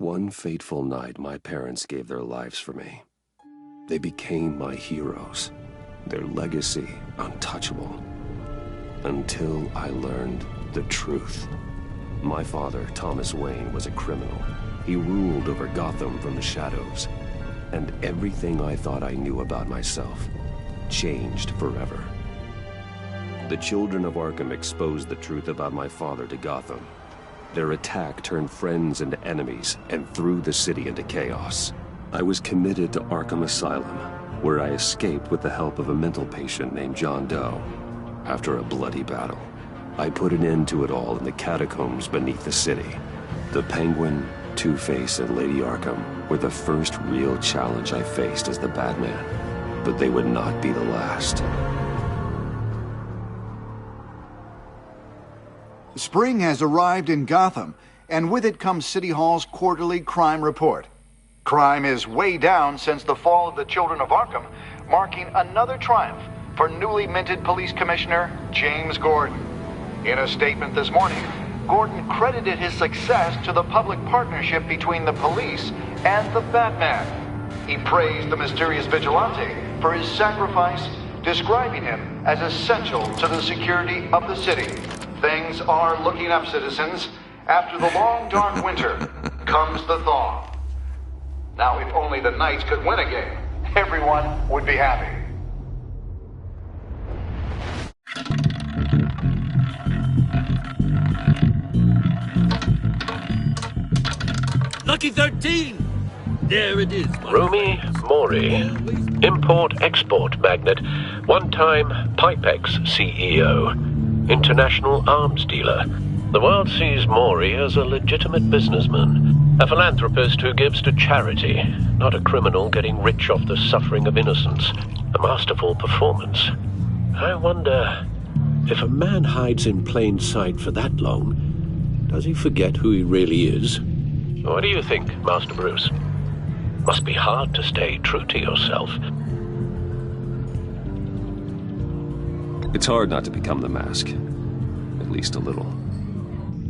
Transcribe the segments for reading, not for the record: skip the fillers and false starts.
one fateful night, my parents gave their lives for me. They became my heroes, their legacy untouchable. Until I learned the truth. My father, Thomas Wayne, was a criminal. He ruled over Gotham from the shadows. And everything I thought I knew about myself changed forever. The children of Arkham exposed the truth about my father to Gotham. Their attack turned friends into enemies and threw the city into chaos. I was committed to Arkham Asylum, where I escaped with the help of a mental patient named John Doe. After a bloody battle, I put an end to it all in the catacombs beneath the city. The Penguin, Two-Face, and Lady Arkham were the first real challenge I faced as the Batman, but they would not be the last. Spring has arrived in Gotham, and with it comes City Hall's quarterly crime report. Crime is way down since the fall of the Children of Arkham, marking another triumph for newly minted Police Commissioner James Gordon. In a statement this morning, Gordon credited his success to the public partnership between the police and the Batman. He praised the mysterious vigilante for his sacrifice, describing him as essential to the security of the city. Things are looking up, citizens. After the long, dark winter comes the thaw. Now, if only the Knights could win a game, everyone would be happy. Lucky 13! There it is. Rumi Mori, import-export magnate, one-time Pipex CEO, international arms dealer. The world sees Mori as a legitimate businessman, a philanthropist who gives to charity, not a criminal getting rich off the suffering of innocence. A masterful performance. I wonder, if a man hides in plain sight for that long, does he forget who he really is? What do you think, Master Bruce? Must be hard to stay true to yourself. It's hard not to become the mask. At least a little.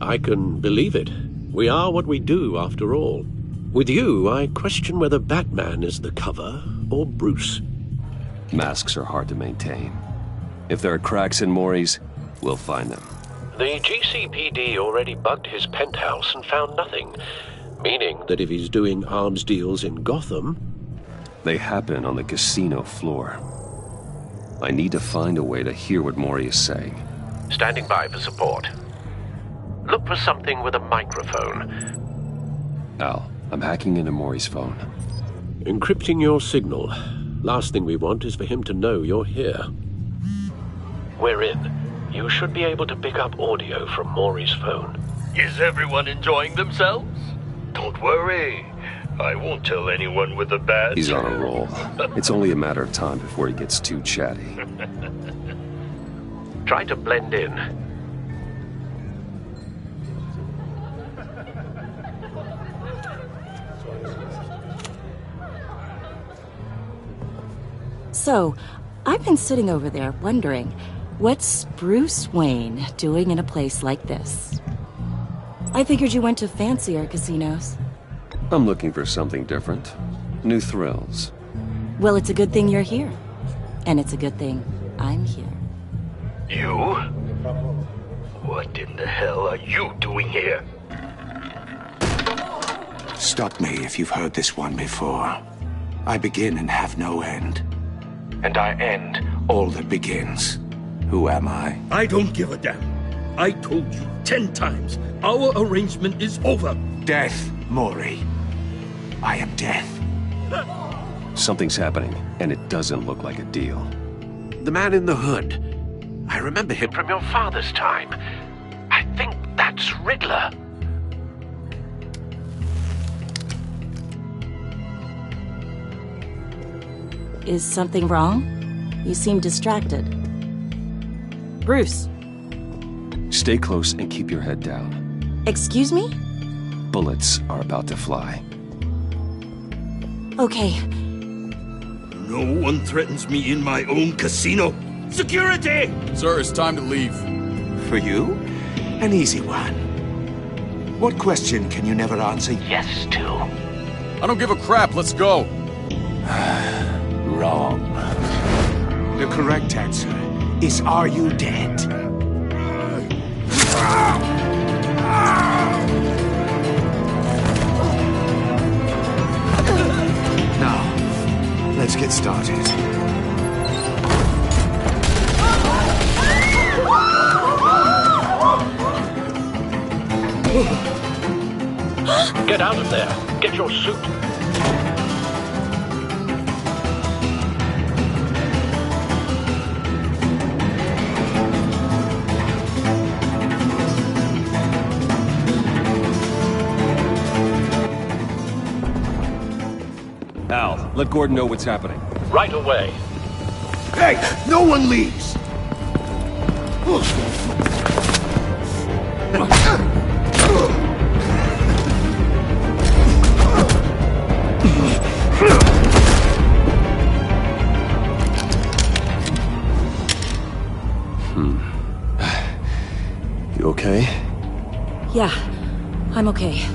I can believe it. We are what we do, after all. With you, I question whether Batman is the cover or Bruce. Masks are hard to maintain. If there are cracks in Mori's, we'll find them. The GCPD already bugged his penthouse and found nothing. Meaning that if he's doing arms deals in Gotham... They happen on the casino floor. I need to find a way to hear what Mori is saying. Standing by for support. Look for something with a microphone. Al, I'm hacking into Mori's phone. Encrypting your signal. Last thing we want is for him to know you're here. We're in. You should be able to pick up audio from Mori's phone. Is everyone enjoying themselves? Don't worry. I won't tell anyone with a badge. He's on a roll. It's only a matter of time before he gets too chatty. Try to blend in. So, I've been sitting over there wondering, what's Bruce Wayne doing in a place like this? I figured you went to fancier casinos. I'm looking for something different. New thrills. Well, it's a good thing you're here. And it's a good thing I'm here. You? What in the hell are you doing here? Stop me if you've heard this one before. I begin and have no end. And I end all that begins. Who am I? I don't give a damn. I told you 10 times. Our arrangement is over. Death, Mori. I am death. Something's happening, and it doesn't look like a deal. The man in the hood. I remember him from your father's time. I think that's Riddler. Is something wrong? You seem distracted. Bruce. Stay close and keep your head down. Excuse me? Bullets are about to fly. Okay. No one threatens me in my own casino. Security! Sir, it's time to leave. For you, an easy one. What question can you never answer yes to? I don't give a crap, let's go! Wrong. The correct answer is, are you dead? Now, let's get started. Get out of there. Get your suit. Al, let Gordon know what's happening. Right away. Hey, no one leaves! You okay? Yeah, I'm okay.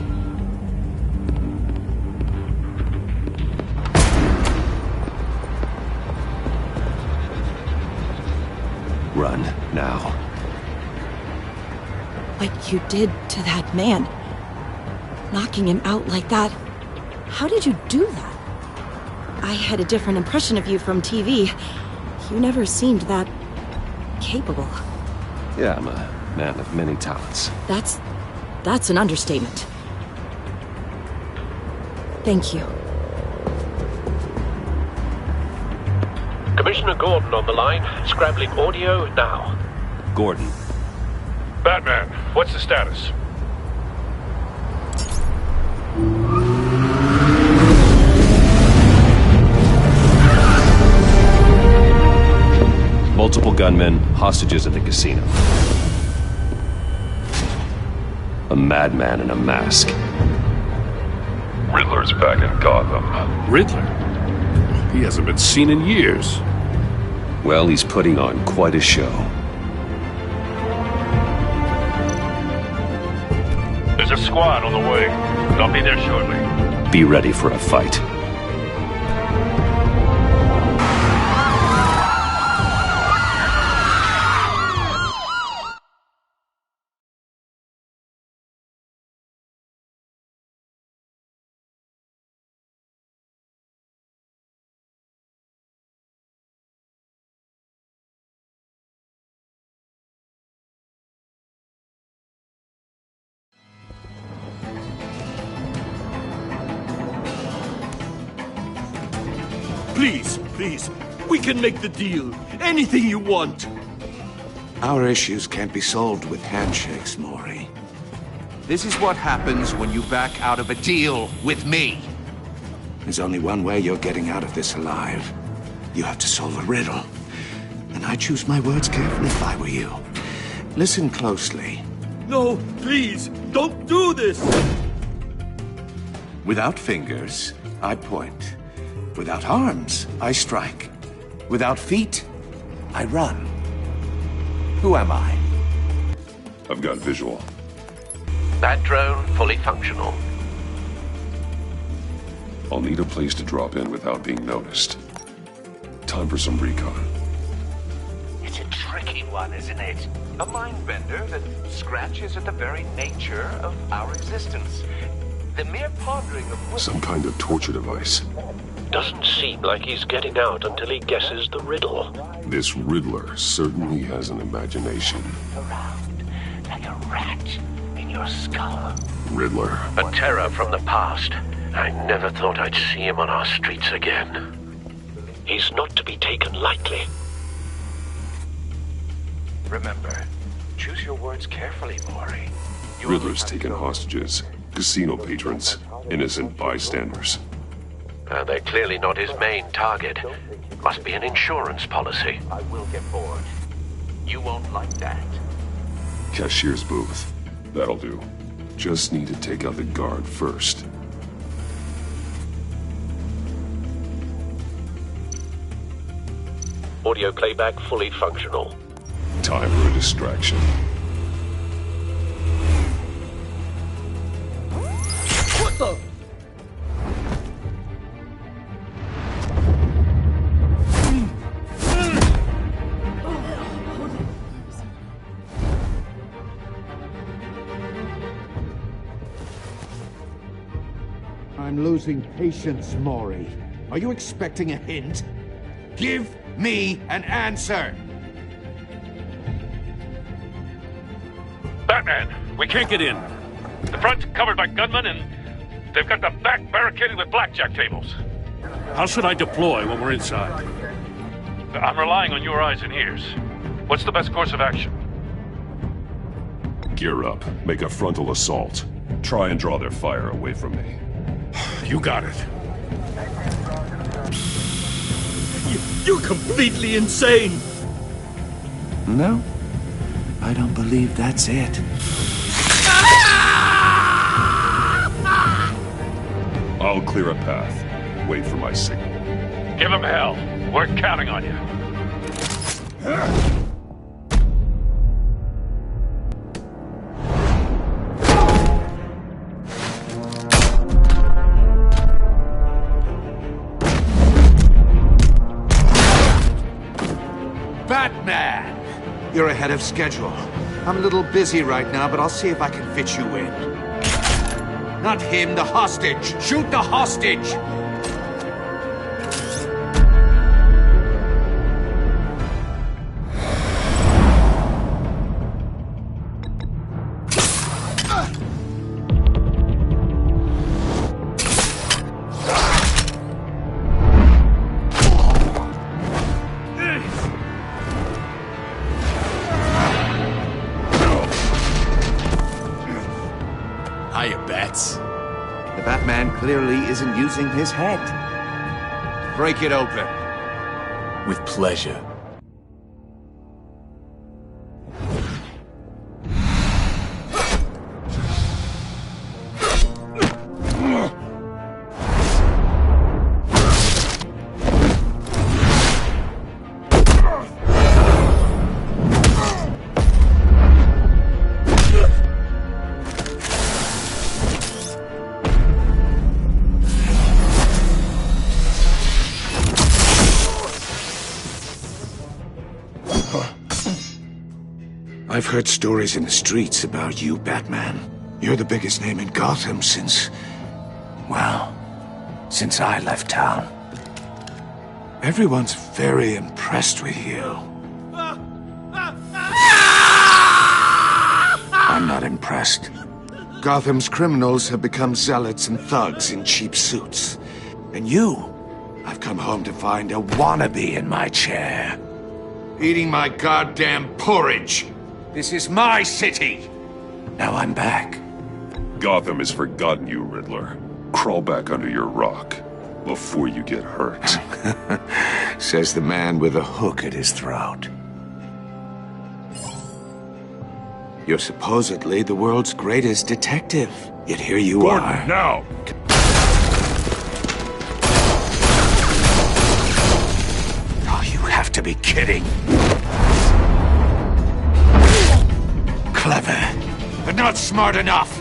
Run, now. What you did to that man, knocking him out like that, how did you do that? I had a different impression of you from TV. You never seemed that capable. Yeah, I'm a man of many talents. That's an understatement. Thank you. Commissioner Gordon on the line. Scrambling audio now. Gordon. Batman, what's the status? Multiple gunmen, hostages at the casino. A madman in a mask. Riddler's back in Gotham. Riddler? He hasn't been seen in years. Well, he's putting on quite a show. There's a squad on the way. I'll be there shortly. Be ready for a fight. Please, we can make the deal. Anything you want. Our issues can't be solved with handshakes, Maury. This is what happens when you back out of a deal with me. There's only one way you're getting out of this alive. You have to solve a riddle. And I choose my words carefully if I were you. Listen closely. No, please, don't do this! Without fingers, I point. Without arms, I strike. Without feet, I run. Who am I? I've got visual. That drone fully functional. I'll need a place to drop in without being noticed. Time for some recon. It's a tricky one, isn't it? A mind bender that scratches at the very nature of our existence. The mere pondering of... Some kind of torture device. Doesn't seem like he's getting out until he guesses the riddle. This Riddler certainly has an imagination. Around like a rat in your skull. Riddler. A terror from the past. I never thought I'd see him on our streets again. He's not to be taken lightly. Remember, choose your words carefully, Maury. Riddler's taken hostages, casino patrons, innocent bystanders. They're clearly not his main target. Must be an insurance policy. I will get bored. You won't like that. Cashier's booth. That'll do. Just need to take out the guard first. Audio playback fully functional. Time for a distraction. Arthur! I'm losing patience, Maury. Are you expecting a hint? Give me an answer! Batman, we can't get in. The front's covered by gunmen, and they've got the back barricaded with blackjack tables. How should I deploy when we're inside? I'm relying on your eyes and ears. What's the best course of action? Gear up. Make a frontal assault. Try and draw their fire away from me. You got it. You're completely insane! No, I don't believe that's it. I'll clear a path. Wait for my signal. Give him hell. We're counting on you. Batman! You're ahead of schedule. I'm a little busy right now, but I'll see if I can fit you in. Not him, the hostage! Shoot the hostage! Hiya, Bats. The Batman clearly isn't using his head. Break it open. With pleasure. I've heard stories in the streets about you, Batman. You're the biggest name in Gotham since... well, since I left town. Everyone's very impressed with you. I'm not impressed. Gotham's criminals have become zealots and thugs in cheap suits. And you, I've come home to find a wannabe in my chair. Eating my goddamn porridge. This is my city! Now I'm back. Gotham has forgotten you, Riddler. Crawl back under your rock before you get hurt. Says the man with a hook at his throat. You're supposedly the world's greatest detective. Yet here you Gordon, are. now! Oh, you have to be kidding. Clever, but not smart enough.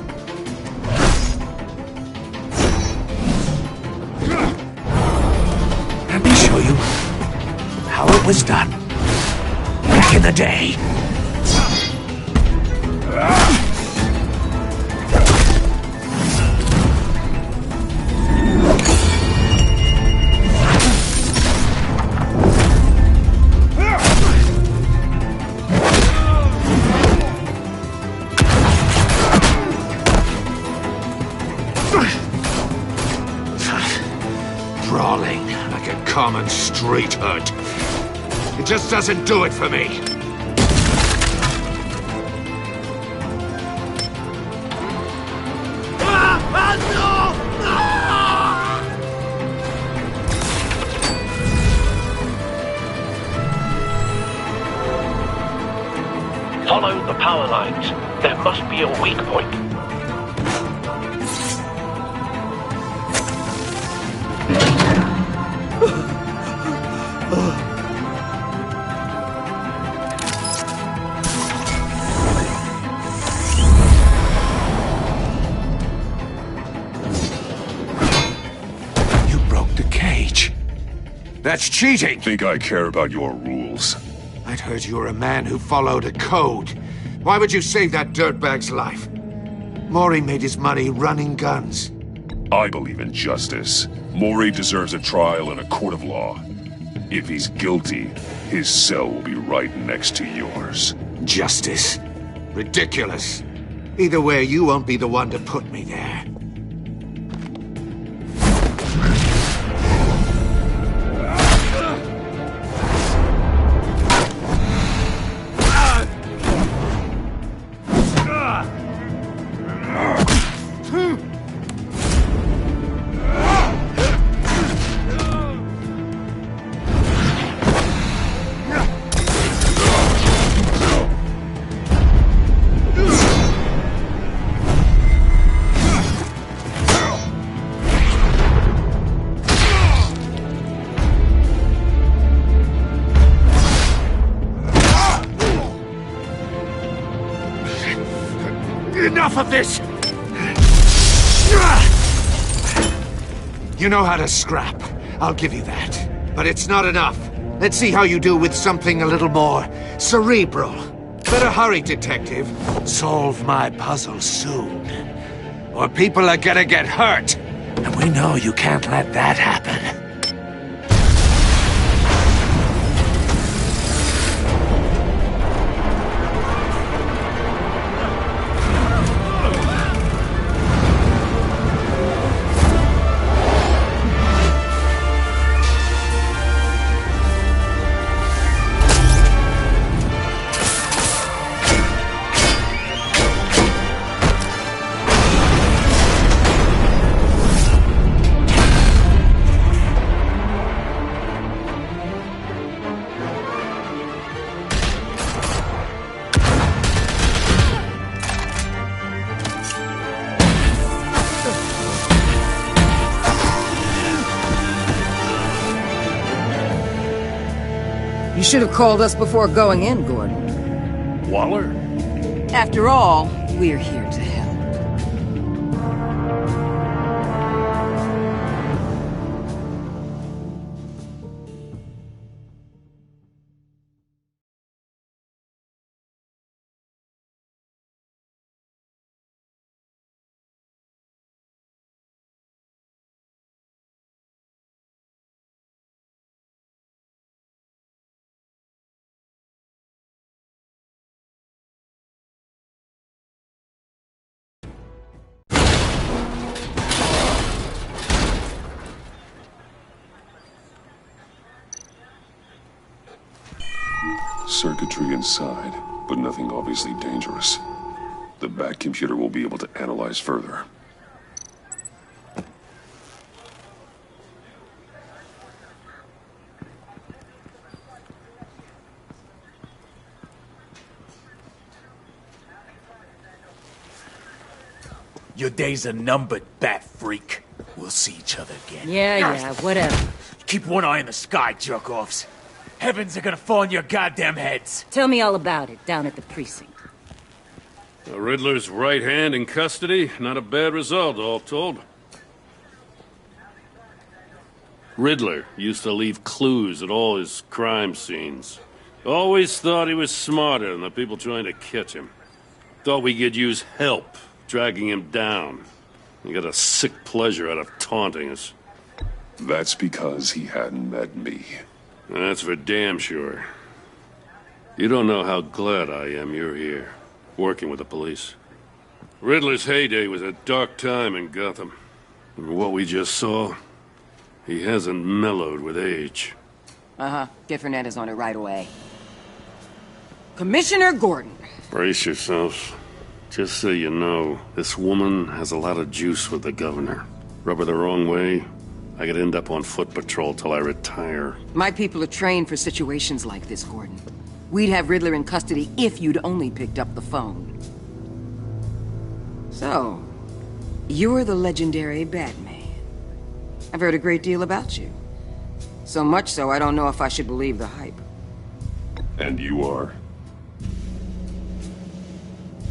Let me show you how it was done back in the day. Brawling like a common street hood. It just doesn't do it for me. Follow the power lines. There must be a weak point. That's cheating! Think I care about your rules? I'd heard you were a man who followed a code. Why would you save that dirtbag's life? Maury made his money running guns. I believe in justice. Maury deserves a trial in a court of law. If he's guilty, his cell will be right next to yours. Justice? Ridiculous. Either way, you won't be the one to put me there. Enough of this! You know how to scrap. I'll give you that. But it's not enough. Let's see how you do with something a little more cerebral. Better hurry, detective. Solve my puzzle soon. Or people are gonna get hurt. And we know you can't let that happen. You should have called us before going in, Gordon. Waller? After all, we're here to help. Circuitry inside, but nothing obviously dangerous. The back computer will be able to analyze further. Your days are numbered, bat freak. We'll see each other again. Yeah, whatever. Keep one eye in the sky, jerk-offs. Heavens are gonna fall on your goddamn heads. Tell me all about it down at the precinct. The Riddler's right hand in custody. Not a bad result, all told. Riddler used to leave clues at all his crime scenes. Always thought he was smarter than the people trying to catch him. Thought we could use help dragging him down. He got a sick pleasure out of taunting us. That's because he hadn't met me. That's for damn sure. You don't know how glad I am you're here, working with the police. Riddler's heyday was a dark time in Gotham. And what we just saw, he hasn't mellowed with age. Uh-huh. Get Fernandez on it right away. Commissioner Gordon. Brace yourselves. Just so you know, this woman has a lot of juice with the governor. Rub her the wrong way, I could end up on foot patrol till I retire. My people are trained for situations like this, Gordon. We'd have Riddler in custody if you'd only picked up the phone. So, you're the legendary Batman. I've heard a great deal about you. So much so, I don't know if I should believe the hype. And you are?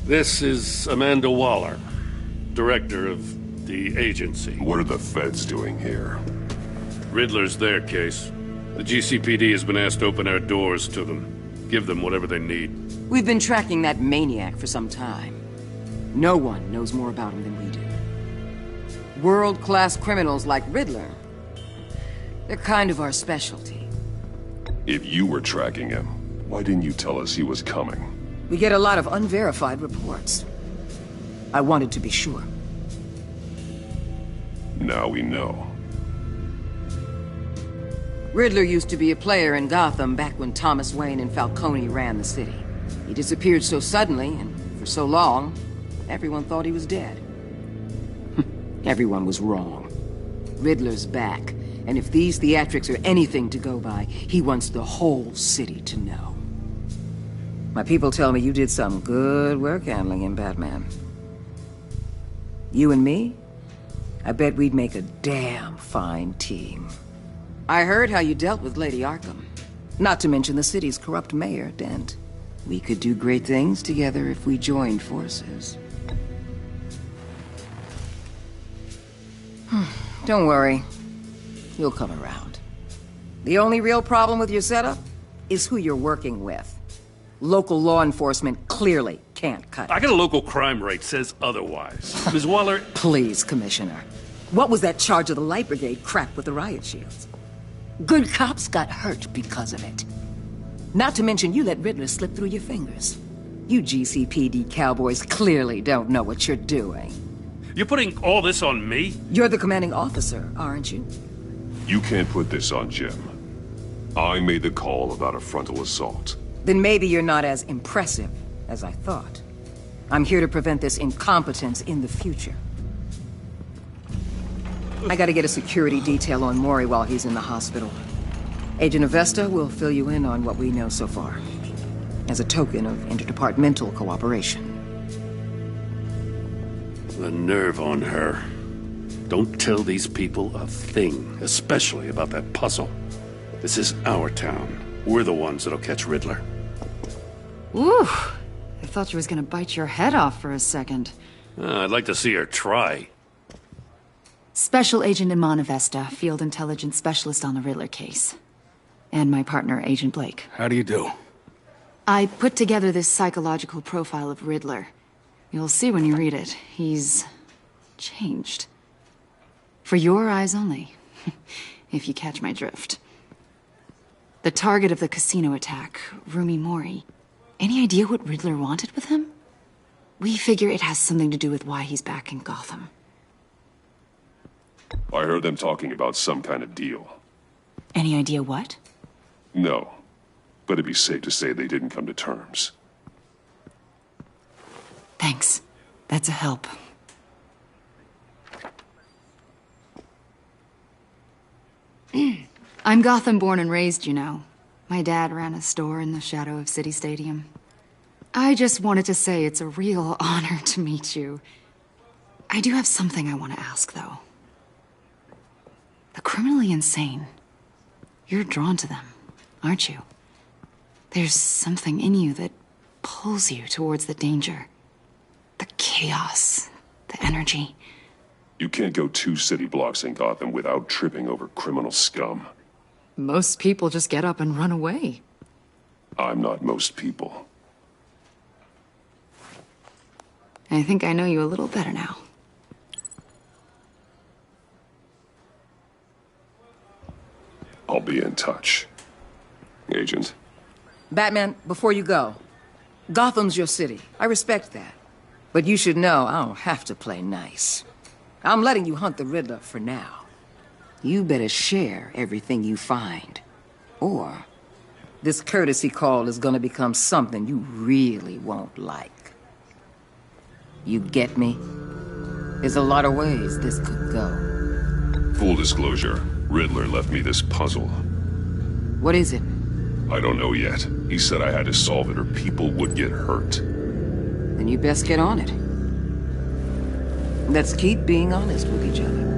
This is Amanda Waller, director of the agency. What are the feds doing here? Riddler's their case. The GCPD has been asked to open our doors to them. Give them whatever they need. We've been tracking that maniac for some time. No one knows more about him than we do. World-class criminals like Riddler. They're kind of our specialty. If you were tracking him, why didn't you tell us he was coming? We get a lot of unverified reports. I wanted to be sure. Now we know. Riddler used to be a player in Gotham back when Thomas Wayne and Falcone ran the city. He disappeared so suddenly, and for so long, everyone thought he was dead. Everyone was wrong. Riddler's back, and if these theatrics are anything to go by, he wants the whole city to know. My people tell me you did some good work handling him, Batman. You and me? I bet we'd make a damn fine team. I heard how you dealt with Lady Arkham. Not to mention the city's corrupt mayor, Dent. We could do great things together if we joined forces. Don't worry. You'll come around. The only real problem with your setup is who you're working with. Local law enforcement clearly can't cut it. I got a local crime rate says otherwise. Ms. Waller... Please, Commissioner. What was that charge of the Light Brigade crap with the riot shields? Good cops got hurt because of it. Not to mention you let Riddler slip through your fingers. You GCPD cowboys clearly don't know what you're doing. You're putting all this on me? You're the commanding officer, aren't you? You can't put this on Jim. I made the call about a frontal assault. Then maybe you're not as impressive as I thought. I'm here to prevent this incompetence in the future. I gotta get a security detail on Mori while he's in the hospital. Agent Avesta will fill you in on what we know so far, as a token of interdepartmental cooperation. The nerve on her. Don't tell these people a thing, especially about that puzzle. This is our town. We're the ones that'll catch Riddler. Ooh, I thought she was gonna bite your head off for a second. I'd like to see her try. Special Agent Iman Avesta, Field Intelligence Specialist on the Riddler case. And my partner, Agent Blake. How do you do? I put together this psychological profile of Riddler. You'll see when you read it. He's changed. For your eyes only, if you catch my drift. The target of the casino attack, Rumi Mori. Any idea what Riddler wanted with him? We figure it has something to do with why he's back in Gotham. I heard them talking about some kind of deal. Any idea what? No, but it'd be safe to say they didn't come to terms. Thanks. That's a help. I'm Gotham born and raised, you know. My dad ran a store in the shadow of City Stadium. I just wanted to say it's a real honor to meet you. I do have something I want to ask, though. The criminally insane. You're drawn to them, aren't you? There's something in you that pulls you towards the danger. The chaos, the energy. You can't go 2 city blocks in Gotham without tripping over criminal scum. Most people just get up and run away. I'm not most people. I think I know you a little better now. I'll be in touch. Agent. Batman, before you go, Gotham's your city. I respect that. But you should know I don't have to play nice. I'm letting you hunt the Riddler for now. You better share everything you find. Or this courtesy call is gonna become something you really won't like. You get me? There's a lot of ways this could go. Full disclosure, Riddler left me this puzzle. What is it? I don't know yet. He said I had to solve it or people would get hurt. Then you best get on it. Let's keep being honest with each other.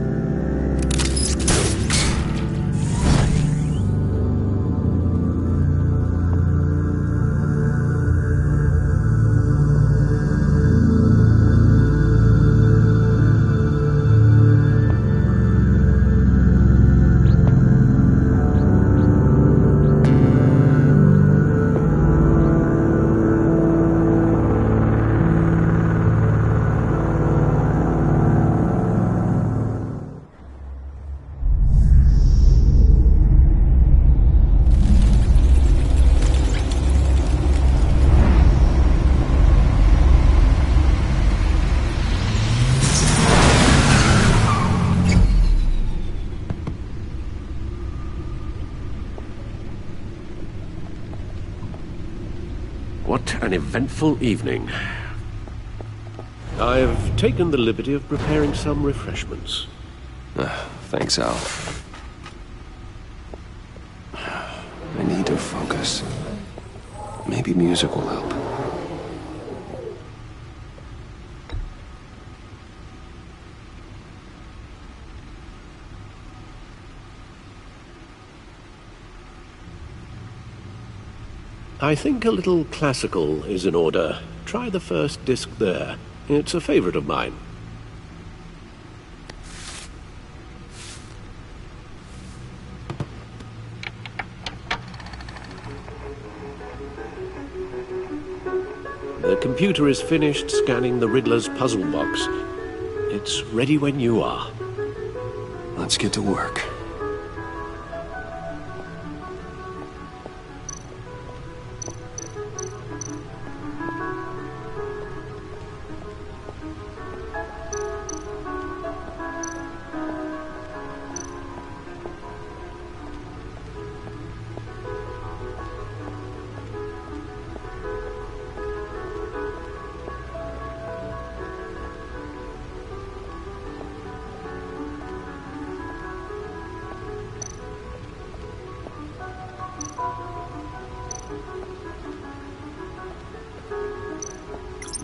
What an eventful evening. I've taken the liberty of preparing some refreshments. Thanks, Al. I need to focus. Maybe music will help. I think a little classical is in order. Try the first disc there. It's a favorite of mine. The computer is finished scanning the Riddler's puzzle box. It's ready when you are. Let's get to work.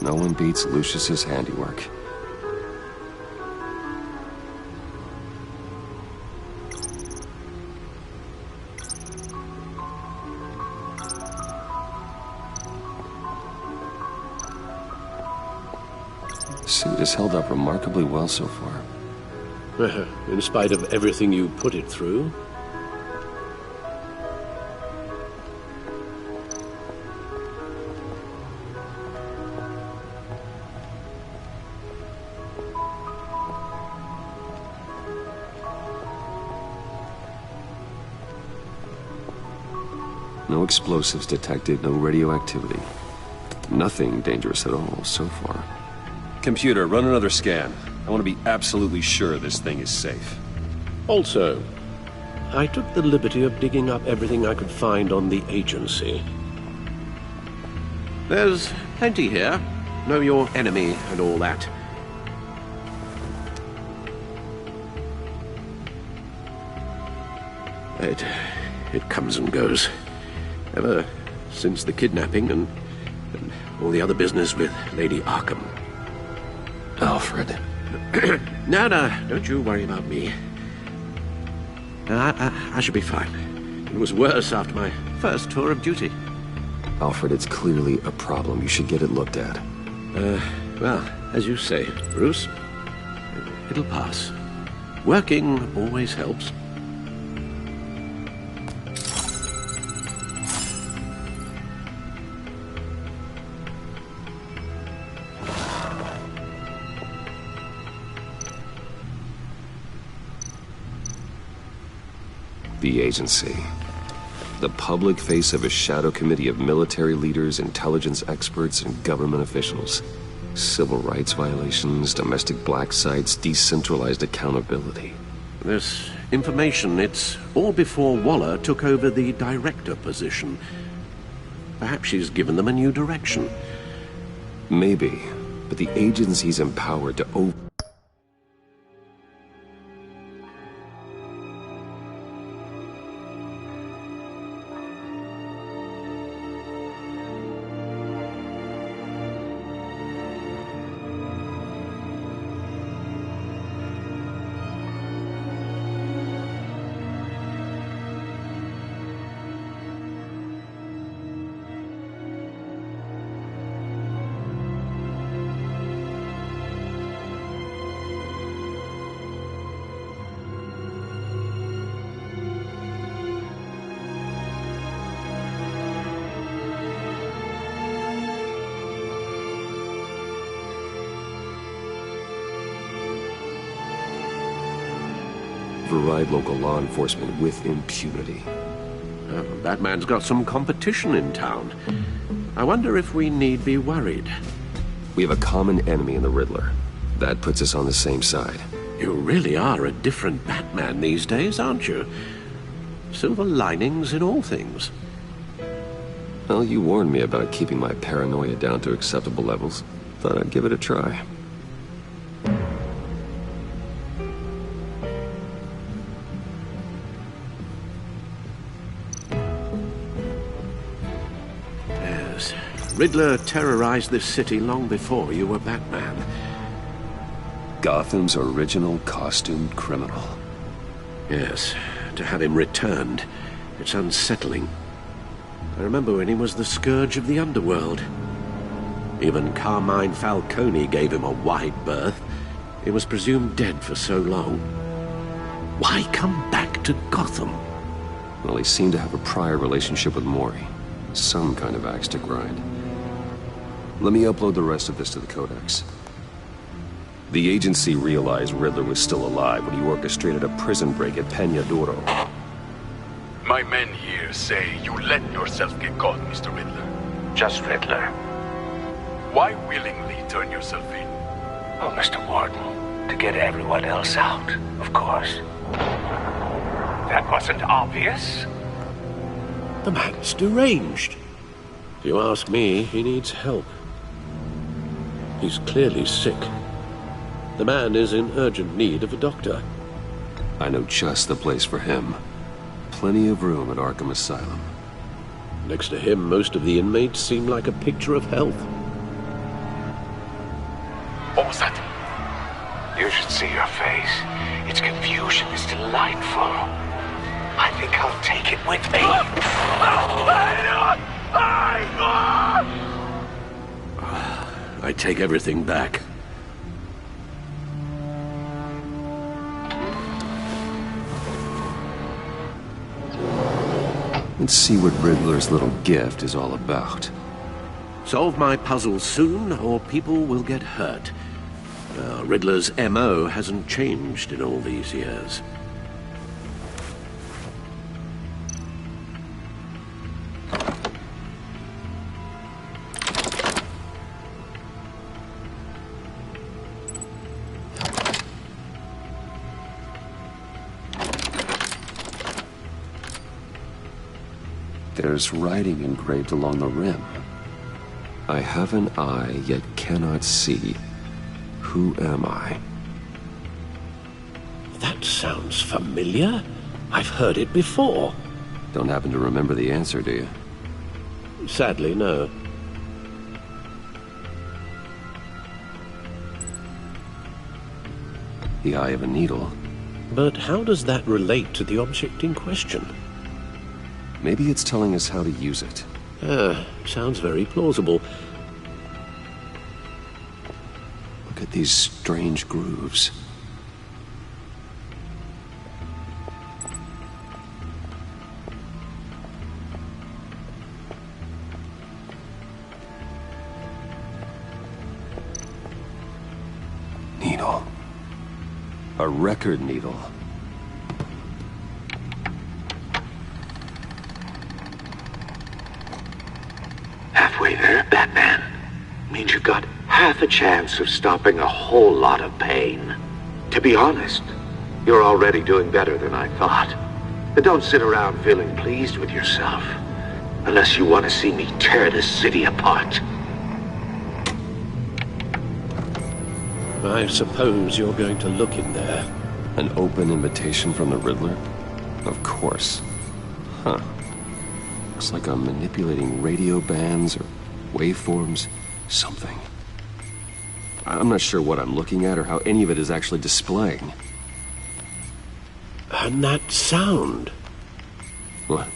No one beats Lucius's handiwork. The suit has held up remarkably well so far. In spite of everything you put it through. No explosives detected, no radioactivity. Nothing dangerous at all so far. Computer, run another scan. I want to be absolutely sure this thing is safe. Also, I took the liberty of digging up everything I could find on the agency. There's plenty here. Know your enemy and all that. It comes and goes. Ever since the kidnapping and all the other business with Lady Arkham. Alfred. No, don't you worry about me. I should be fine. It was worse after my first tour of duty. Alfred, it's clearly a problem. You should get it looked at. Well, as you say, Bruce, it'll pass. Working always helps. The agency. The public face of a shadow committee of military leaders, intelligence experts, and government officials. Civil rights violations, domestic black sites, decentralized accountability. This information, it's all before Waller took over the director position. Perhaps she's given them a new direction. Maybe, but the agency's empowered to override local law enforcement with impunity. Batman's got some competition in town. I wonder if we need be worried. We have a common enemy in the Riddler. That puts us on the same side. You really are a different Batman these days, aren't you? Silver linings in all things. Well, you warned me about keeping my paranoia down to acceptable levels. Thought I'd give it a try. Yes. Riddler terrorized this city long before you were Batman. Gotham's original costumed criminal. Yes. To have him returned, it's unsettling. I remember when he was the scourge of the underworld. Even Carmine Falcone gave him a wide berth. He was presumed dead for so long. Why come back to Gotham? Well, he seemed to have a prior relationship with Mori. Some kind of axe to grind. Let me upload the rest of this to the Codex. The agency realized Riddler was still alive when he orchestrated a prison break at Peña Duro. My men here say you let yourself get caught, Mr. Riddler. Just Riddler. Why willingly turn yourself in? Oh, Mr. Warden, to get everyone else out, of course. That wasn't obvious. The man's deranged. If you ask me, he needs help. He's clearly sick. The man is in urgent need of a doctor. I know just the place for him. Plenty of room at Arkham Asylum. Next to him, most of the inmates seem like a picture of health. What was that? You should see your face. Its confusion is delightful. I think I'll take it with me. I take everything back. Let's see what Riddler's little gift is all about. Solve my puzzle soon, or people will get hurt. Riddler's M.O. hasn't changed in all these years. There's writing engraved along the rim. I have an eye, yet cannot see. Who am I? That sounds familiar. I've heard it before. Don't happen to remember the answer, do you? Sadly, no. The eye of a needle. But how does that relate to the object in question? Maybe it's telling us how to use it. Sounds very plausible. Look at these strange grooves. Needle. A record needle. Halfway there, Batman. Means you've got half a chance of stopping a whole lot of pain. To be honest, you're already doing better than I thought. But don't sit around feeling pleased with yourself. Unless you want to see me tear this city apart. I suppose you're going to look in there. An open invitation from the Riddler? Of course. Huh. Looks like I'm manipulating radio bands or waveforms. Something. I'm not sure what I'm looking at or how any of it is actually displaying. And that sound? What?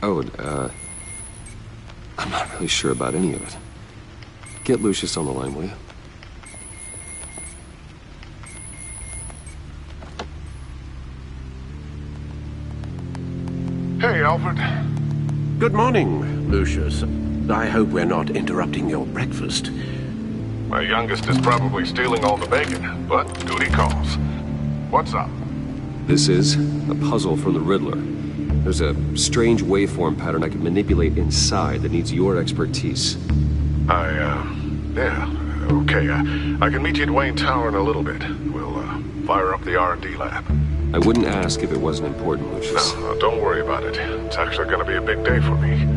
Oh, I'm not really sure about any of it. Get Lucius on the line, will you? Hey, Alfred. Good morning, Lucius. I hope we're not interrupting your breakfast. My youngest is probably stealing all the bacon, but duty calls. What's up? This is a puzzle from the Riddler. There's a strange waveform pattern I can manipulate inside that needs your expertise. Yeah, okay. I can meet you at Wayne Tower in a little bit. We'll, fire up the R&D lab. I wouldn't ask if it wasn't important, Lucius. No, don't worry about it. It's actually gonna be a big day for me.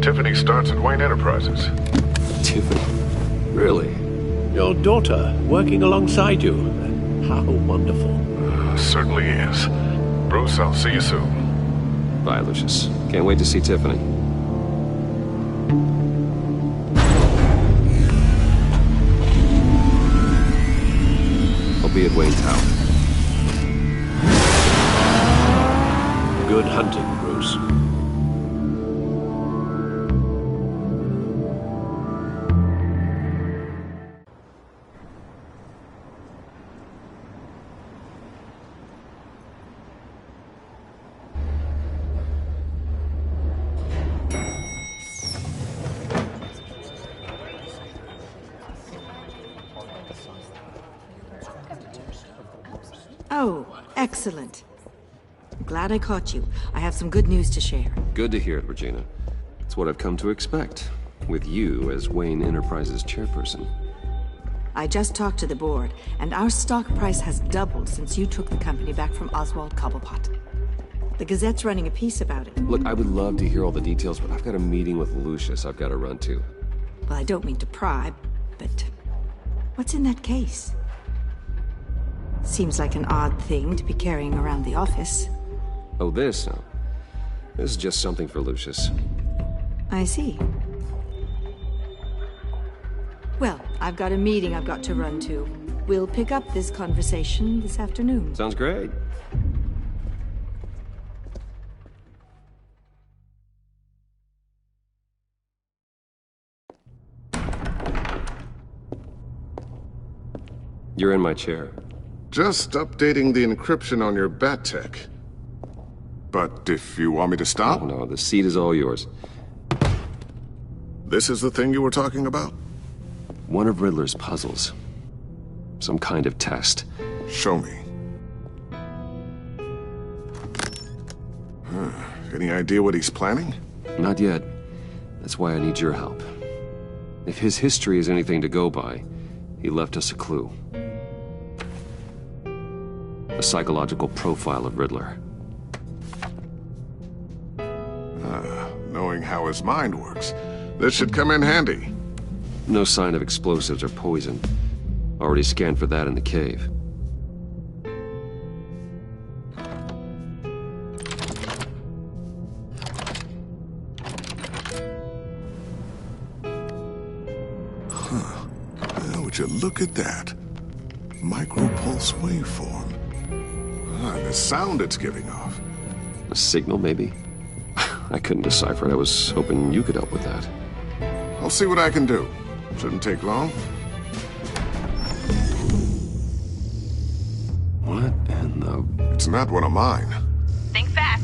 Tiffany starts at Wayne Enterprises. Tiffany? Really? Your daughter, working alongside you. How wonderful. Certainly is. Bruce, I'll see you soon. Bye, Lucius. Can't wait to see Tiffany. I'll be at Wayne Tower. Good hunting, Bruce. Oh, excellent. Glad I caught you. I have some good news to share. Good to hear it, Regina. It's what I've come to expect, with you as Wayne Enterprises chairperson. I just talked to the board, and our stock price has doubled since you took the company back from Oswald Cobblepot. The Gazette's running a piece about it. Look, I would love to hear all the details, but I've got a meeting with Lucius I've got to run to. Well, I don't mean to pry, but what's in that case? Seems like an odd thing to be carrying around the office. Oh, this? No. This is just something for Lucius. I see. Well, I've got a meeting I've got to run to. We'll pick up this conversation this afternoon. Sounds great. You're in my chair. Just updating the encryption on your bat tech. But if you want me to stop... Oh, no, the seat is all yours. This is the thing you were talking about? One of Riddler's puzzles. Some kind of test. Show me. Any idea what he's planning? Not yet. That's why I need your help. If his history is anything to go by, he left us a clue. A psychological profile of Riddler. Knowing how his mind works, this should come in handy. No sign of explosives or poison. Already scanned for that in the cave. Would you look at that? Micropulse waveform. And the sound it's giving off. A signal, maybe? I couldn't decipher it. I was hoping you could help with that. I'll see what I can do. Shouldn't take long. What in the... It's not one of mine. Think fast.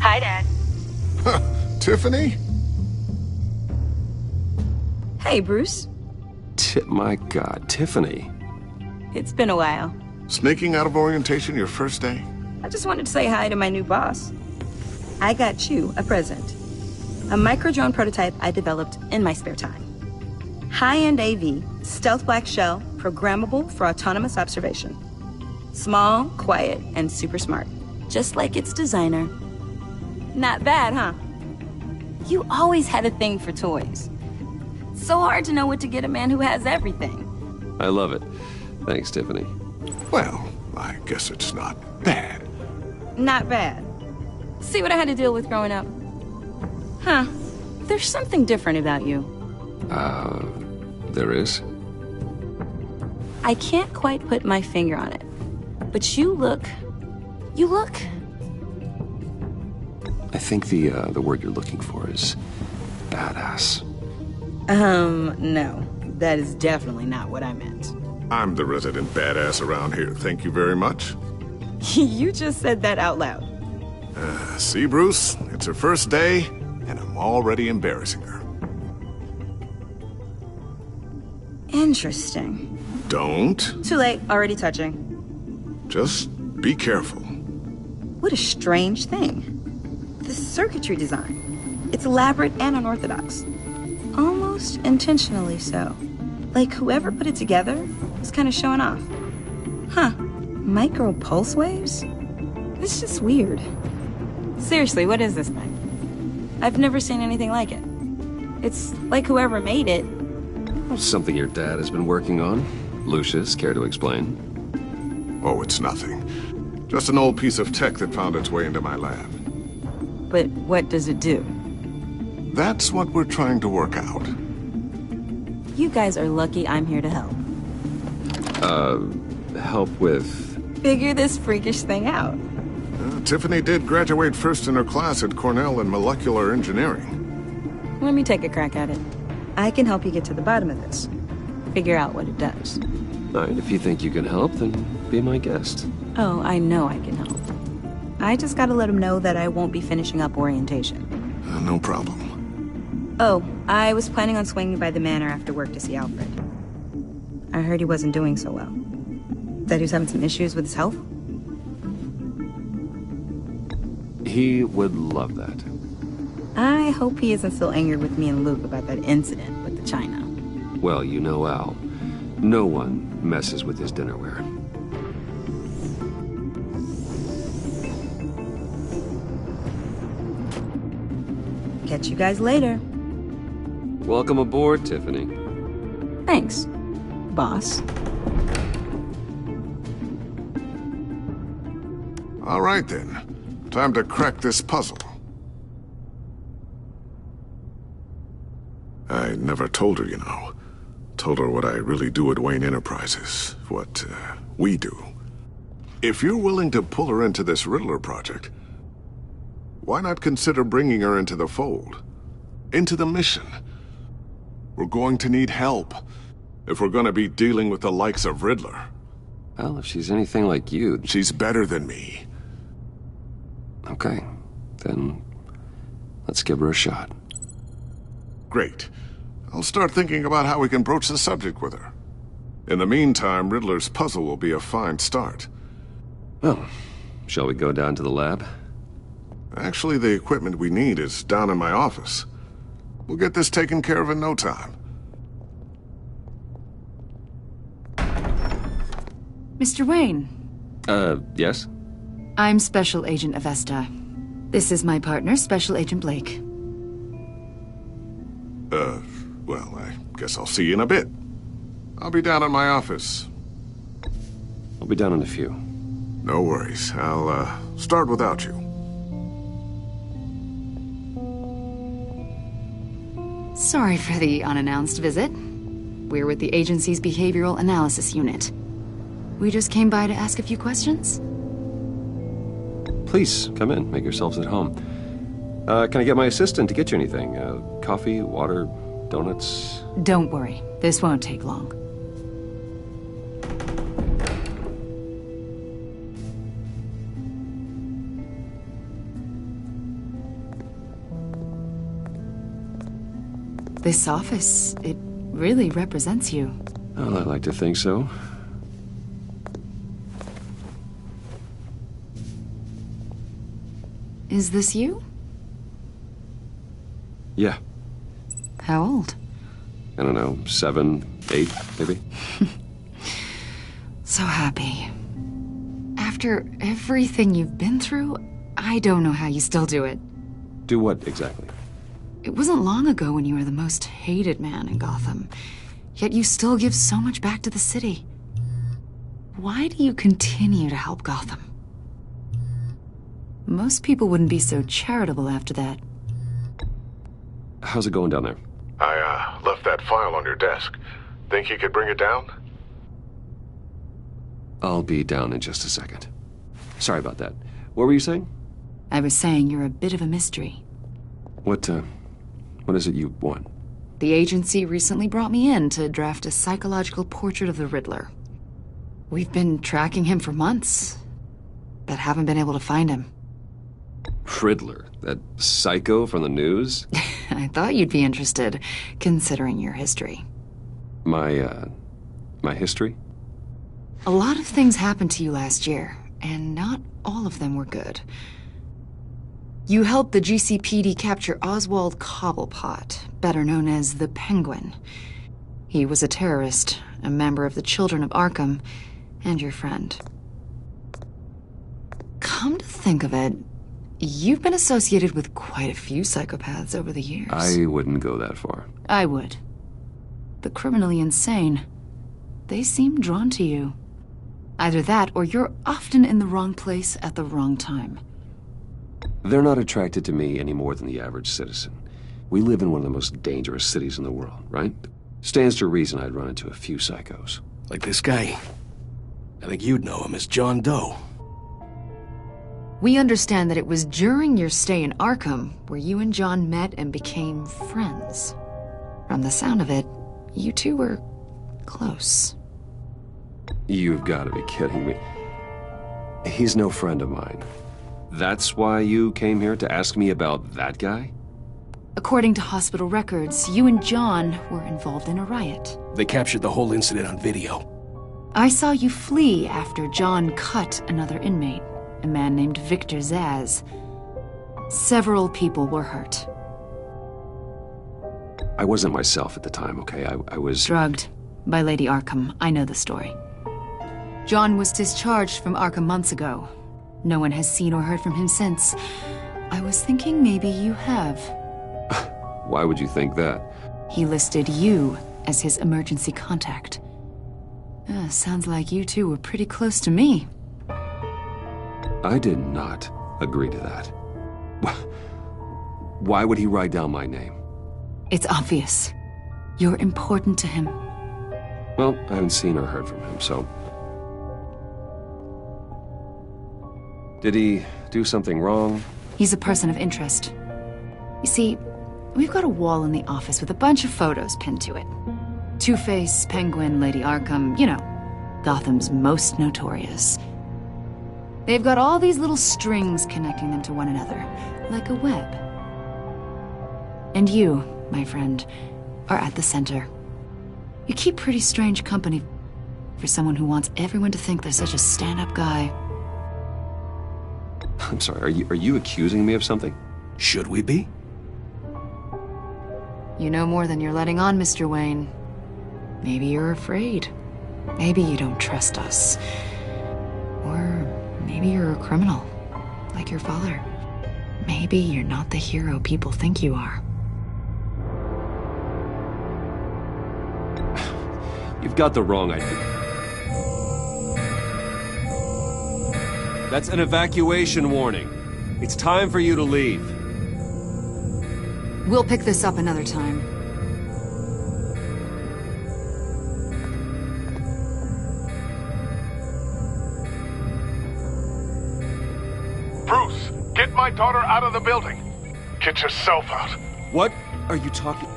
Hi, Dad. Tiffany? Hey, Bruce. My God, Tiffany. It's been a while. Sneaking out of orientation your first day? I just wanted to say hi to my new boss. I got you a present. A micro-drone prototype I developed in my spare time. High-end AV, stealth black shell, programmable for autonomous observation. Small, quiet, and super smart. Just like its designer. Not bad, huh? You always had a thing for toys. So hard to know what to get a man who has everything. I love it. Thanks, Tiffany. Well, I guess it's not bad. Not bad. See what I had to deal with growing up? Huh. There's something different about you. There is? I can't quite put my finger on it. But you look... I think the word you're looking for is badass. No. That is definitely not what I meant. I'm the resident badass around here. Thank you very much. You just said that out loud. See, Bruce? It's her first day, and I'm already embarrassing her. Interesting. Don't. Too late. Already touching. Just be careful. What a strange thing. The circuitry design. It's elaborate and unorthodox. Almost intentionally so. Like whoever put it together was kind of showing off. Huh. Micro pulse waves? It's just weird. Seriously, what is this thing? I've never seen anything like it. It's like whoever made it. Something your dad has been working on. Lucius, care to explain? Oh, it's nothing. Just an old piece of tech that found its way into my lab. But what does it do? That's what we're trying to work out. You guys are lucky I'm here to help. Help with... Figure this freakish thing out. Tiffany did graduate first in her class at Cornell in molecular engineering. Let me take a crack at it. I can help you get to the bottom of this. Figure out what it does. All right, if you think you can help, then be my guest. Oh, I know I can help. I just gotta let him know that I won't be finishing up orientation. No problem. Oh, I was planning on swinging by the manor after work to see Alfred. I heard he wasn't doing so well. That he was having some issues with his health? He would love that. I hope he isn't still angered with me and Luke about that incident with the china. Well, you know Al. No one messes with his dinnerware. Catch you guys later. Welcome aboard, Tiffany. Thanks, boss. All right, then. Time to crack this puzzle. I never told her, you know. Told her what I really do at Wayne Enterprises. What, we do. If you're willing to pull her into this Riddler project, why not consider bringing her into the fold? Into the mission? We're going to need help if we're going to be dealing with the likes of Riddler. Well, if she's anything like you... She's better than me. Okay, then let's give her a shot. Great. I'll start thinking about how we can broach the subject with her. In the meantime, Riddler's puzzle will be a fine start. Well, shall we go down to the lab? Actually, the equipment we need is down in my office. We'll get this taken care of in no time. Mr. Wayne. Yes? I'm Special Agent Avesta. This is my partner, Special Agent Blake. Well, I guess I'll see you in a bit. I'll be down in my office. I'll be down in a few. No worries. I'll, start without you. Sorry for the unannounced visit. We're with the agency's Behavioral Analysis Unit. We just came by to ask a few questions. Please, come in. Make yourselves at home. Can I get my assistant to get you anything? Coffee, water, donuts? Don't worry. This won't take long. This office, it really represents you. Well, I like to think so. Is this you? Yeah. How old? I don't know, 7, 8, maybe? So happy. After everything you've been through, I don't know how you still do it. Do what, exactly? It wasn't long ago when you were the most hated man in Gotham. Yet you still give so much back to the city. Why do you continue to help Gotham? Most people wouldn't be so charitable after that. How's it going down there? I, left that file on your desk. Think you could bring it down? I'll be down in just a second. Sorry about that. What were you saying? I was saying you're a bit of a mystery. What is it you want? The agency recently brought me in to draft a psychological portrait of the Riddler. We've been tracking him for months, but haven't been able to find him. Riddler? That psycho from the news? I thought you'd be interested, considering your history. My history? A lot of things happened to you last year, and not all of them were good. You helped the GCPD capture Oswald Cobblepot, better known as the Penguin. He was a terrorist, a member of the Children of Arkham, and your friend. Come to think of it, you've been associated with quite a few psychopaths over the years. I wouldn't go that far. I would. The criminally insane. They seem drawn to you. Either that, or you're often in the wrong place at the wrong time. They're not attracted to me any more than the average citizen. We live in one of the most dangerous cities in the world, right? Stands to reason I'd run into a few psychos. Like this guy. I think you'd know him as John Doe. We understand that it was during your stay in Arkham where you and John met and became friends. From the sound of it, you two were close. You've got to be kidding me. He's no friend of mine. That's why you came here to ask me about that guy? According to hospital records, you and John were involved in a riot. They captured the whole incident on video. I saw you flee after John cut another inmate, a man named Victor Zaz. Several people were hurt. I wasn't myself at the time, okay? I was... drugged by Lady Arkham. I know the story. John was discharged from Arkham months ago. No one has seen or heard from him since. I was thinking maybe you have. Why would you think that? He listed you as his emergency contact. Sounds like you two were pretty close to me. I did not agree to that. Why would he write down my name? It's obvious. You're important to him. Well, I haven't seen or heard from him, so... Did he do something wrong? He's a person of interest. You see, we've got a wall in the office with a bunch of photos pinned to it. Two-Face, Penguin, Lady Arkham, you know, Gotham's most notorious. They've got all these little strings connecting them to one another, like a web. And you, my friend, are at the center. You keep pretty strange company for someone who wants everyone to think they're such a stand-up guy. I'm sorry, are you accusing me of something? Should we be? You know more than you're letting on, Mr. Wayne. Maybe you're afraid. Maybe you don't trust us. Or maybe you're a criminal, like your father. Maybe you're not the hero people think you are. You've got the wrong idea. That's an evacuation warning. It's time for you to leave. We'll pick this up another time. Bruce, get my daughter out of the building. Get yourself out. What are you talking...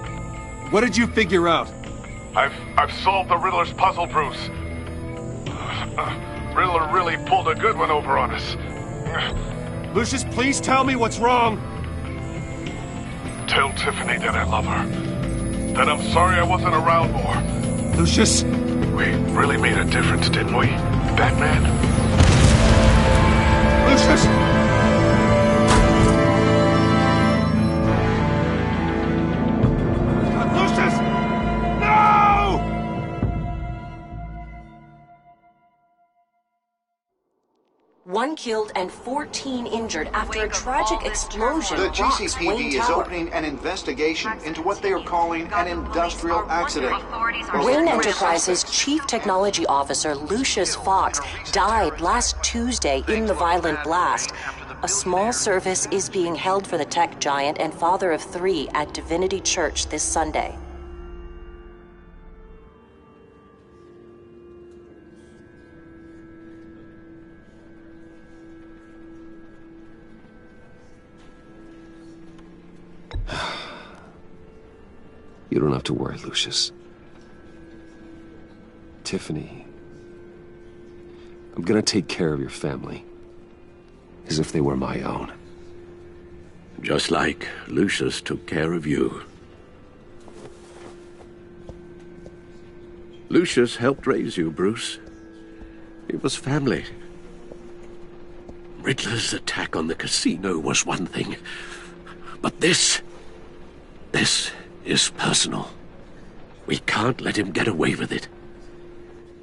What did you figure out? I've solved the Riddler's puzzle, Bruce. Riddler really pulled a good one over on us. Lucius, please tell me what's wrong. Tell Tiffany that I love her. That I'm sorry I wasn't around more. Lucius! We really made a difference, didn't we, Batman? Lucius! One killed and 14 injured after a tragic explosion The rocks GCPD Wayne is Tower. opening an investigation into what they are calling an industrial accident. Wayne Enterprises' Chief Technology Officer Lucius Fox died last Tuesday in the violent blast. A small service is being held for the tech giant and father of 3 at Divinity Church this Sunday. You don't have to worry, Lucius. Tiffany, I'm gonna take care of your family. As if they were my own. Just like Lucius took care of you. Lucius helped raise you, Bruce. It was family. Riddler's attack on the casino was one thing. But this is personal. We can't let him get away with it.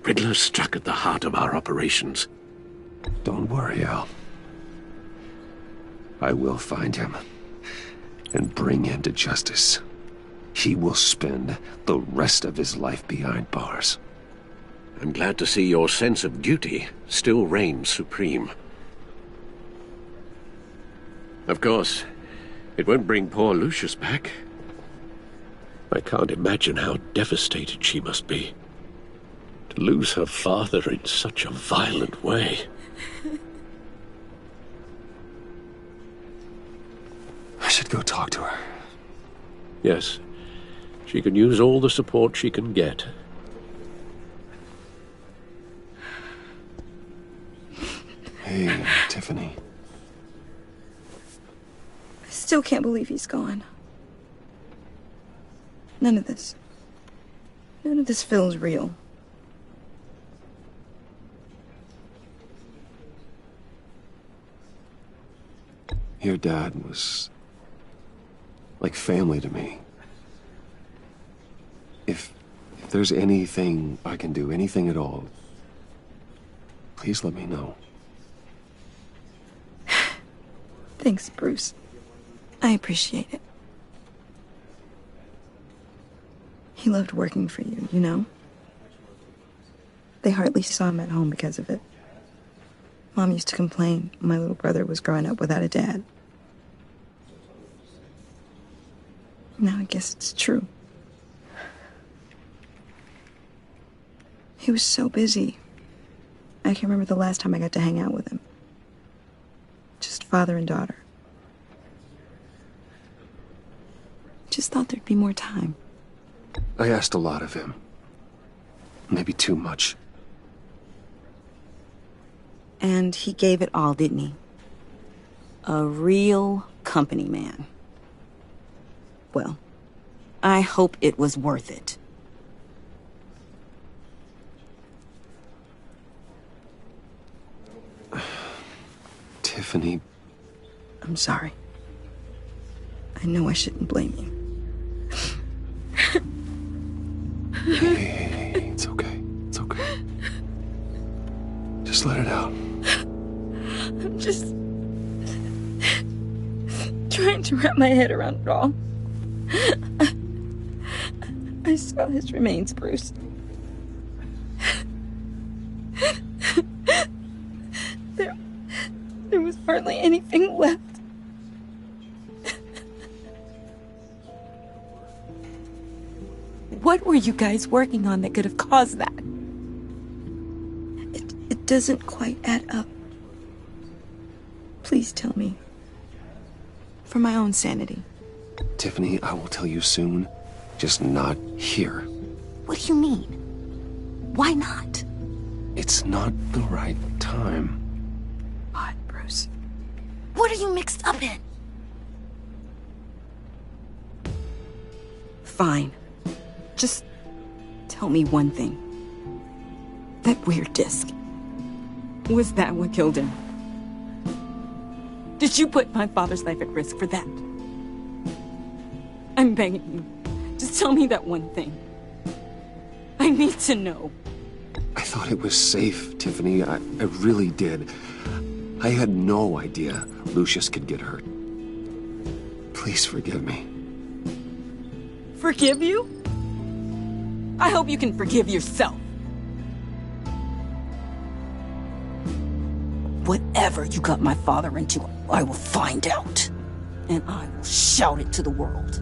Riddler struck at the heart of our operations. Don't worry, Al. I will find him and bring him to justice. He will spend the rest of his life behind bars. I'm glad to see your sense of duty still reigns supreme. Of course, it won't bring poor Lucius back. I can't imagine how devastated she must be. To lose her father in such a violent way. I should go talk to her. Yes, she can use all the support she can get. Hey, Tiffany. I still can't believe he's gone. None of this feels real. Your dad was like family to me. If there's anything I can do, anything at all, please let me know. Thanks, Bruce. I appreciate it. He loved working for you, you know? They hardly saw him at home because of it. Mom used to complain my little brother was growing up without a dad. Now I guess it's true. He was so busy. I can't remember the last time I got to hang out with him. Just father and daughter. Just thought there'd be more time. I asked a lot of him. Maybe too much. And he gave it all, didn't he? A real company man. Well, I hope it was worth it. Tiffany. I'm sorry. I know I shouldn't blame you. Hey, it's okay. It's okay. Just let it out. I'm just trying to wrap my head around it all. I saw his remains, Bruce. There was hardly anything left. What were you guys working on that could have caused that? It doesn't quite add up. Please tell me. For my own sanity. Tiffany, I will tell you soon. Just not here. What do you mean? Why not? It's not the right time. What, Bruce? What are you mixed up in? Fine. Just tell me one thing. That weird disc. Was that what killed him? Did you put my father's life at risk for that? I'm begging you. Just tell me that one thing. I need to know. I thought it was safe, Tiffany. I really did. I had no idea Lucius could get hurt. Please forgive me. Forgive you? I hope you can forgive yourself. Whatever you got my father into, I will find out. And I will shout it to the world.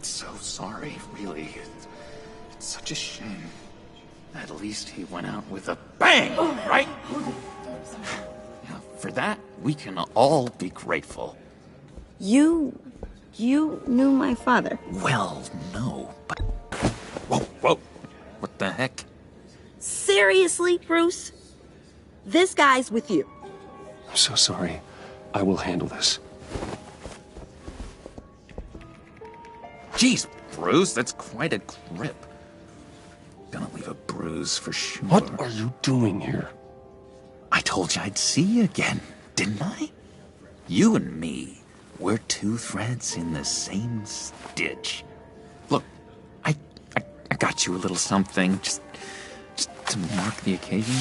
So sorry, really. It's such a shame. At least he went out with a bang, right? Yeah, for that, we can all be grateful. You knew my father? Well, no, but... Whoa. What the heck? Seriously, Bruce? This guy's with you. I'm so sorry. I will handle this. Jeez, Bruce, that's quite a grip. Gonna leave a bruise for sure. What are you doing here? I told you I'd see you again, didn't I? You and me, we're two threads in the same stitch. Look, I got you a little something, just to mark the occasion.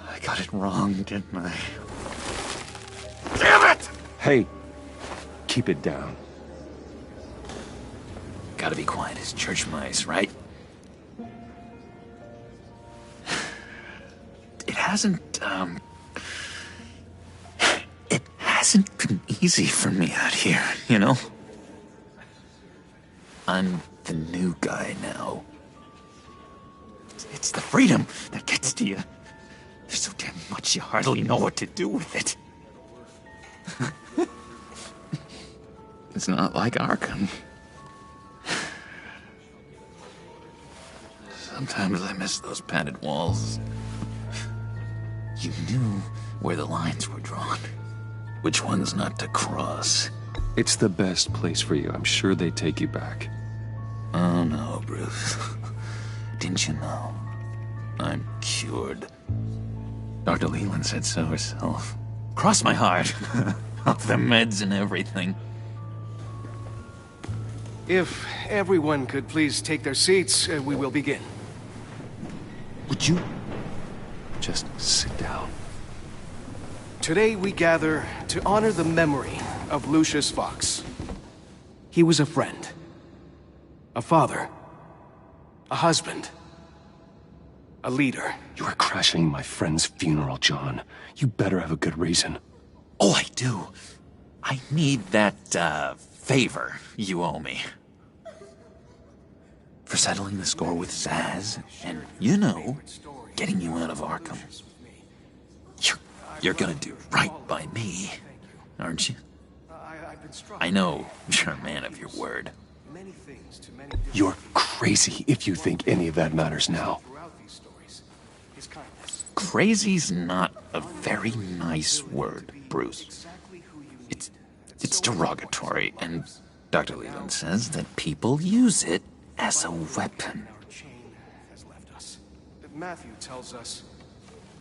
I got it wrong, didn't I? Damn it! Hey, keep it down. Gotta be quiet as church mice, right? It hasn't been easy for me out here, you know? I'm the new guy now. It's the freedom that gets to you. There's so damn much you hardly know what to do with it. It's not like Arkham. Sometimes I miss those padded walls. You knew where the lines were drawn. Which ones not to cross. It's the best place for you. I'm sure they take you back. Oh no, Bruce. Didn't you know? I'm cured. Dr. Leland said so herself. Cross my heart. Off the meds and everything. If everyone could please take their seats, we will begin. Would you just sit down? Today we gather to honor the memory of Lucius Fox. He was a friend, a father, a husband, a leader. You are crashing my friend's funeral, John. You better have a good reason. Oh, I do. I need that, favor you owe me. For settling the score with Zaz, and, you know, getting you out of Arkham. You're gonna do right by me, aren't you? I know you're a man of your word. You're crazy if you think any of that matters now. Crazy's not a very nice word, Bruce. It's derogatory, and Dr. Leland says that people use it as a weapon. Matthew tells us,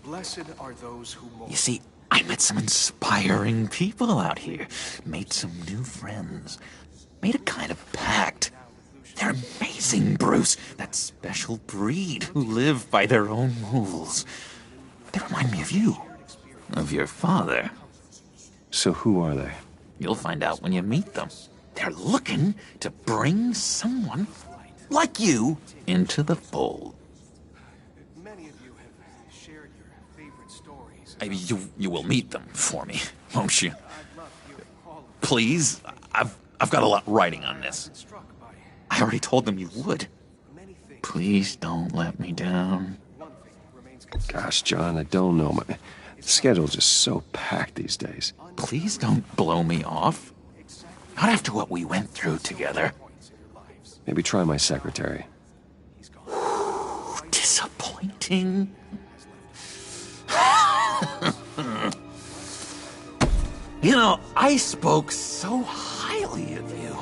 blessed are those who mourn. You see, I met some inspiring people out here. Made some new friends. Made a kind of pact. They're amazing, Bruce. That special breed who live by their own rules. They remind me of you. Of your father. So who are they? You'll find out when you meet them. They're looking to bring someone like you into the fold. Many of you have shared your favorite stories. Maybe you will meet them for me, won't you? Please, I've got a lot riding on this. I already told them you would. Please don't let me down. Gosh, John, I don't know. My schedule's just so packed these days. Please don't blow me off. Not after what we went through together. Maybe try my secretary. Disappointing. You know, I spoke so highly of you.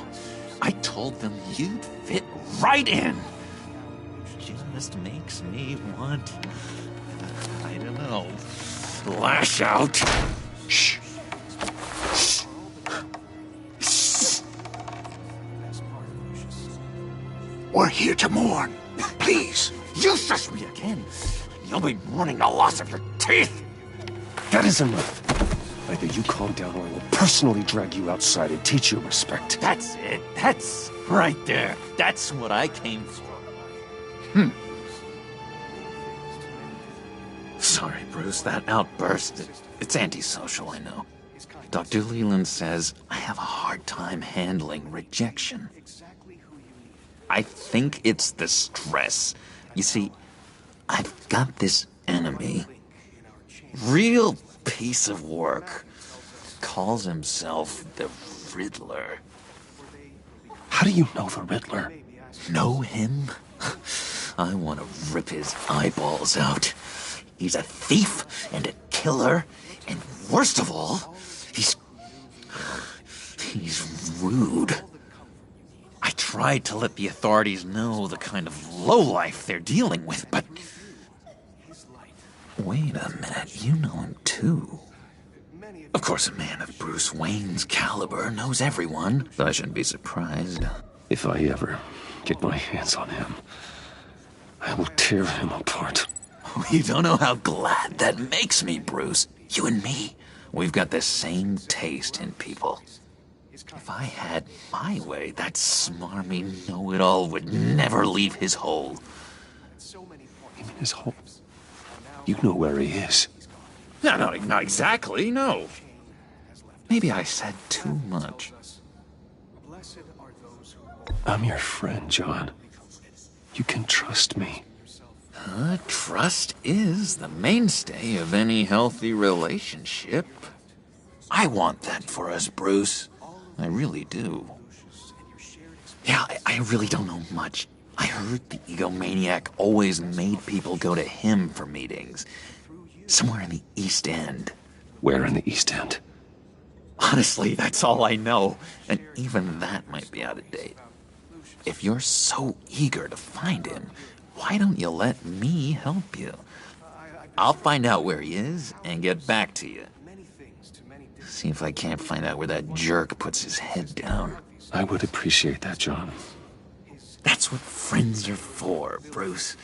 I told them you'd fit right in. Just makes me want, I don't know, lash out. Shh. Shh. Shh. We're here to mourn. Please. You shush me again. You'll be mourning the loss of your teeth. That is enough. Either you calm down or I will personally drag you outside and teach you respect. That's it. That's right there. That's what I came for. Sorry, Bruce, that outburst, it's antisocial, I know. Dr. Leland says I have a hard time handling rejection. I think it's the stress. You see, I've got this enemy. Real piece of work. Calls himself the Riddler. How do you know the Riddler? Know him? I want to rip his eyeballs out. He's a thief and a killer, and worst of all, he's rude. I tried to let the authorities know the kind of lowlife they're dealing with, but... Wait a minute, you know him too. Of course, a man of Bruce Wayne's caliber knows everyone, so I shouldn't be surprised. If I ever get my hands on him, I will tear him apart. You don't know how glad that makes me, Bruce. You and me, we've got the same taste in people. If I had my way, that smarmy know-it-all would never leave his hole. You mean his hole? You know where he is. No, not exactly, no. Maybe I said too much. I'm your friend, John. You can trust me. Trust is the mainstay of any healthy relationship. I want that for us, Bruce. I really do. Yeah, I really don't know much. I heard the egomaniac always made people go to him for meetings. Somewhere in the East End. Where in the East End? Honestly, that's all I know. And even that might be out of date. If you're so eager to find him, why don't you let me help you? I'll find out where he is and get back to you. See if I can't find out where that jerk puts his head down. I would appreciate that, John. That's what friends are for, Bruce.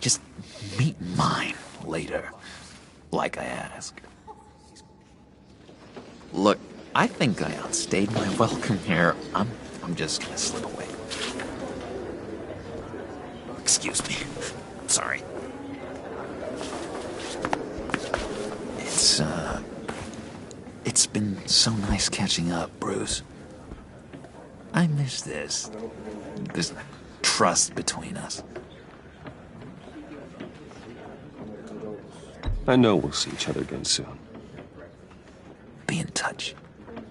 Just meet mine later, like I asked. Look, I think I outstayed my welcome here. I'm just gonna slip away. Excuse me. Sorry. It's been so nice catching up, Bruce. I miss this trust between us. I know we'll see each other again soon. Be in touch.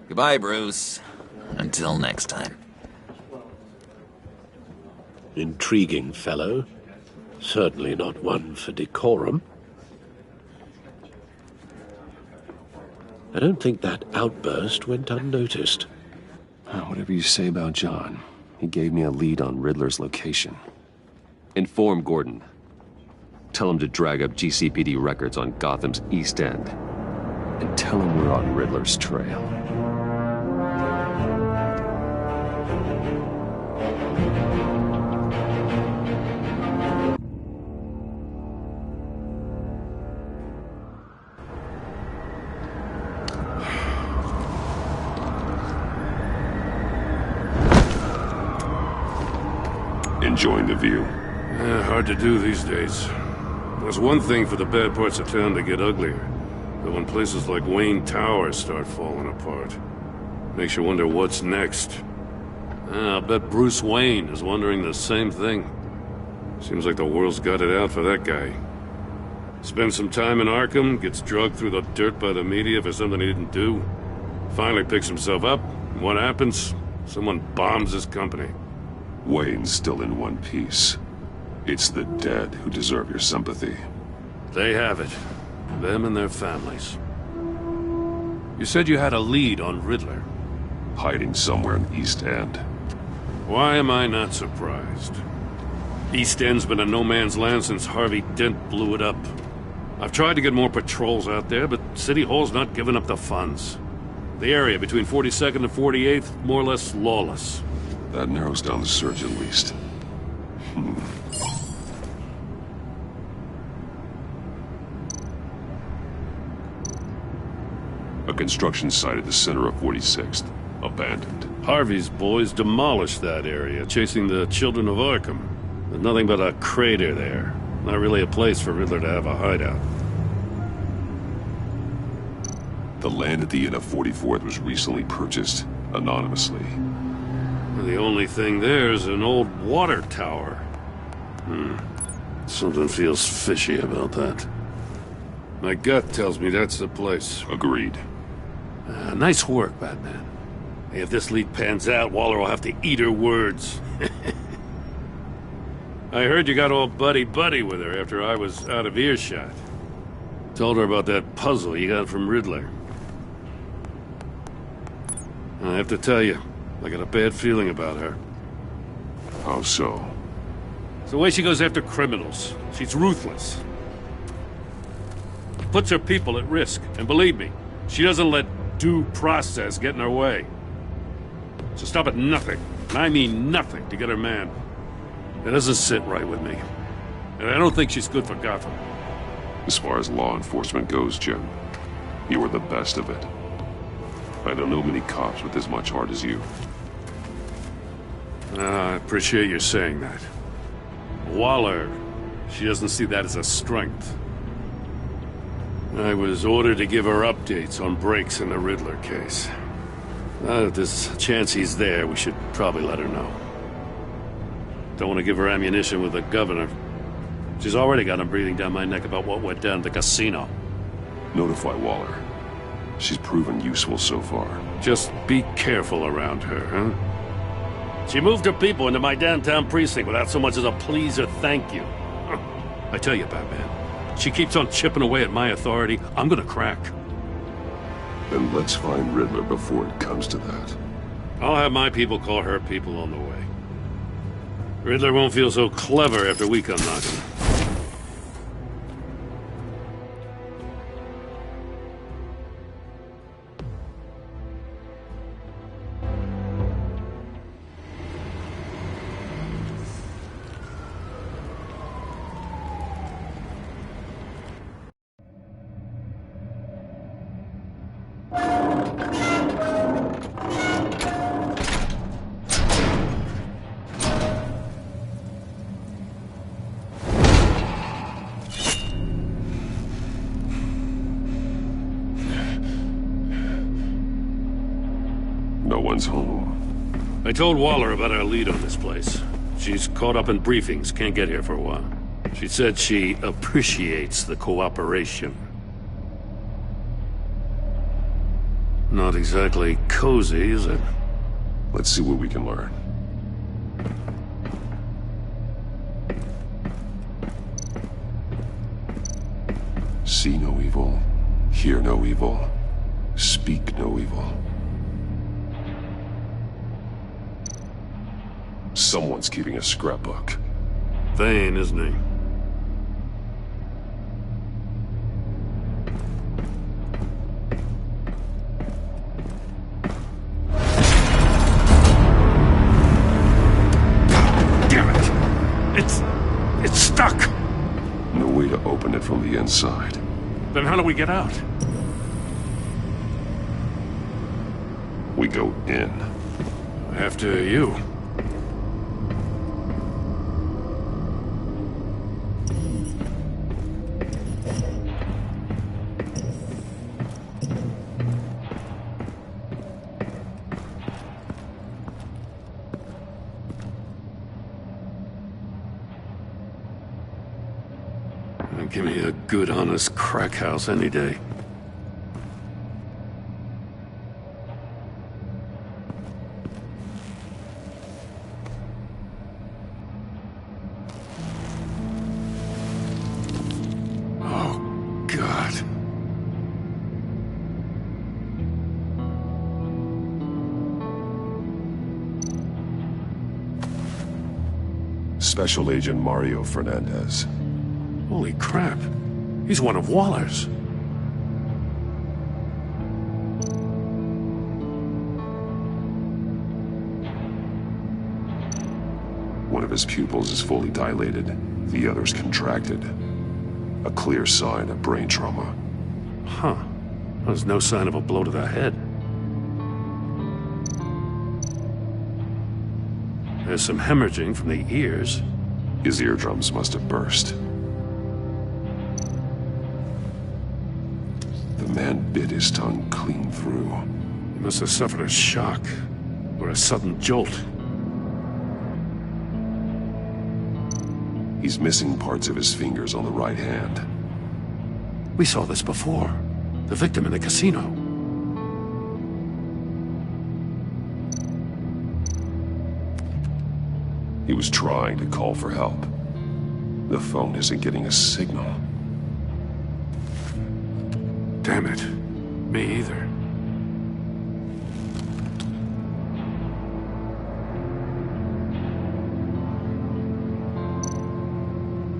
Goodbye, Bruce. Until next time. Intriguing fellow. Certainly not one for decorum. I don't think that outburst went unnoticed. Whatever you say about John, he gave me a lead on Riddler's location. Inform Gordon. Tell him to drag up GCPD records on Gotham's East End. And tell him we're on Riddler's trail. Enjoying the view? Hard to do these days. There's one thing for the bad parts of town to get uglier. But when places like Wayne Tower start falling apart, makes you wonder what's next. I'll bet Bruce Wayne is wondering the same thing. Seems like the world's got it out for that guy. Spends some time in Arkham, gets drugged through the dirt by the media for something he didn't do. Finally picks himself up, and what happens? Someone bombs his company. Wayne's still in one piece. It's the dead who deserve your sympathy. They have it. Them and their families. You said you had a lead on Riddler. Hiding somewhere in the East End. Why am I not surprised? East End's been a no-man's land since Harvey Dent blew it up. I've tried to get more patrols out there, but City Hall's not giving up the funds. The area between 42nd and 48th, more or less lawless. That narrows down the search at least. A construction site at the center of 46th. Abandoned. Harvey's boys demolished that area, chasing the children of Arkham. There's nothing but a crater there. Not really a place for Riddler to have a hideout. The land at the end of 44th was recently purchased, anonymously. The only thing there is an old water tower. Something feels fishy about that. My gut tells me that's the place. Agreed. Nice work, Batman. Hey, if this lead pans out, Waller will have to eat her words. I heard you got all buddy-buddy with her after I was out of earshot. Told her about that puzzle you got from Riddler. I have to tell you, I got a bad feeling about her. How so? It's the way she goes after criminals. She's ruthless. Puts her people at risk. And believe me, she doesn't let due process get in her way. She'll stop at nothing, and I mean nothing, to get her man. It doesn't sit right with me. And I don't think she's good for Gotham. As far as law enforcement goes, Jim, you are the best of it. I don't know many cops with as much heart as you. I appreciate you saying that. Waller, she doesn't see that as a strength. I was ordered to give her updates on breaks in the Riddler case. If there's a chance he's there, we should probably let her know. Don't want to give her ammunition with the governor. She's already got him breathing down my neck about what went down at the casino. Notify Waller. She's proven useful so far. Just be careful around her, huh? She moved her people into my downtown precinct without so much as a please or thank you. I tell you, Batman, she keeps on chipping away at my authority. I'm gonna crack. Then let's find Riddler before it comes to that. I'll have my people call her people on the way. Riddler won't feel so clever after we come knocking. No one's home. I told Waller about our lead on this place. She's caught up in briefings, can't get here for a while. She said she appreciates the cooperation. Not exactly cozy, is it? Let's see what we can learn. See no evil, hear no evil, speak no evil. Someone's keeping a scrapbook. Vane, isn't he? Damn it! It's stuck! No way to open it from the inside. Then how do we get out? We go in. After you. Give me a good, honest crack house any day. Oh, God. Special Agent Mario Fernandez. Holy crap. He's one of Waller's. One of his pupils is fully dilated. The other's contracted. A clear sign of brain trauma. Huh. There's no sign of a blow to the head. There's some hemorrhaging from the ears. His eardrums must have burst. The man bit his tongue clean through. He must have suffered a shock, or a sudden jolt. He's missing parts of his fingers on the right hand. We saw this before. The victim in the casino. He was trying to call for help. The phone isn't getting a signal. Damn it. Me either.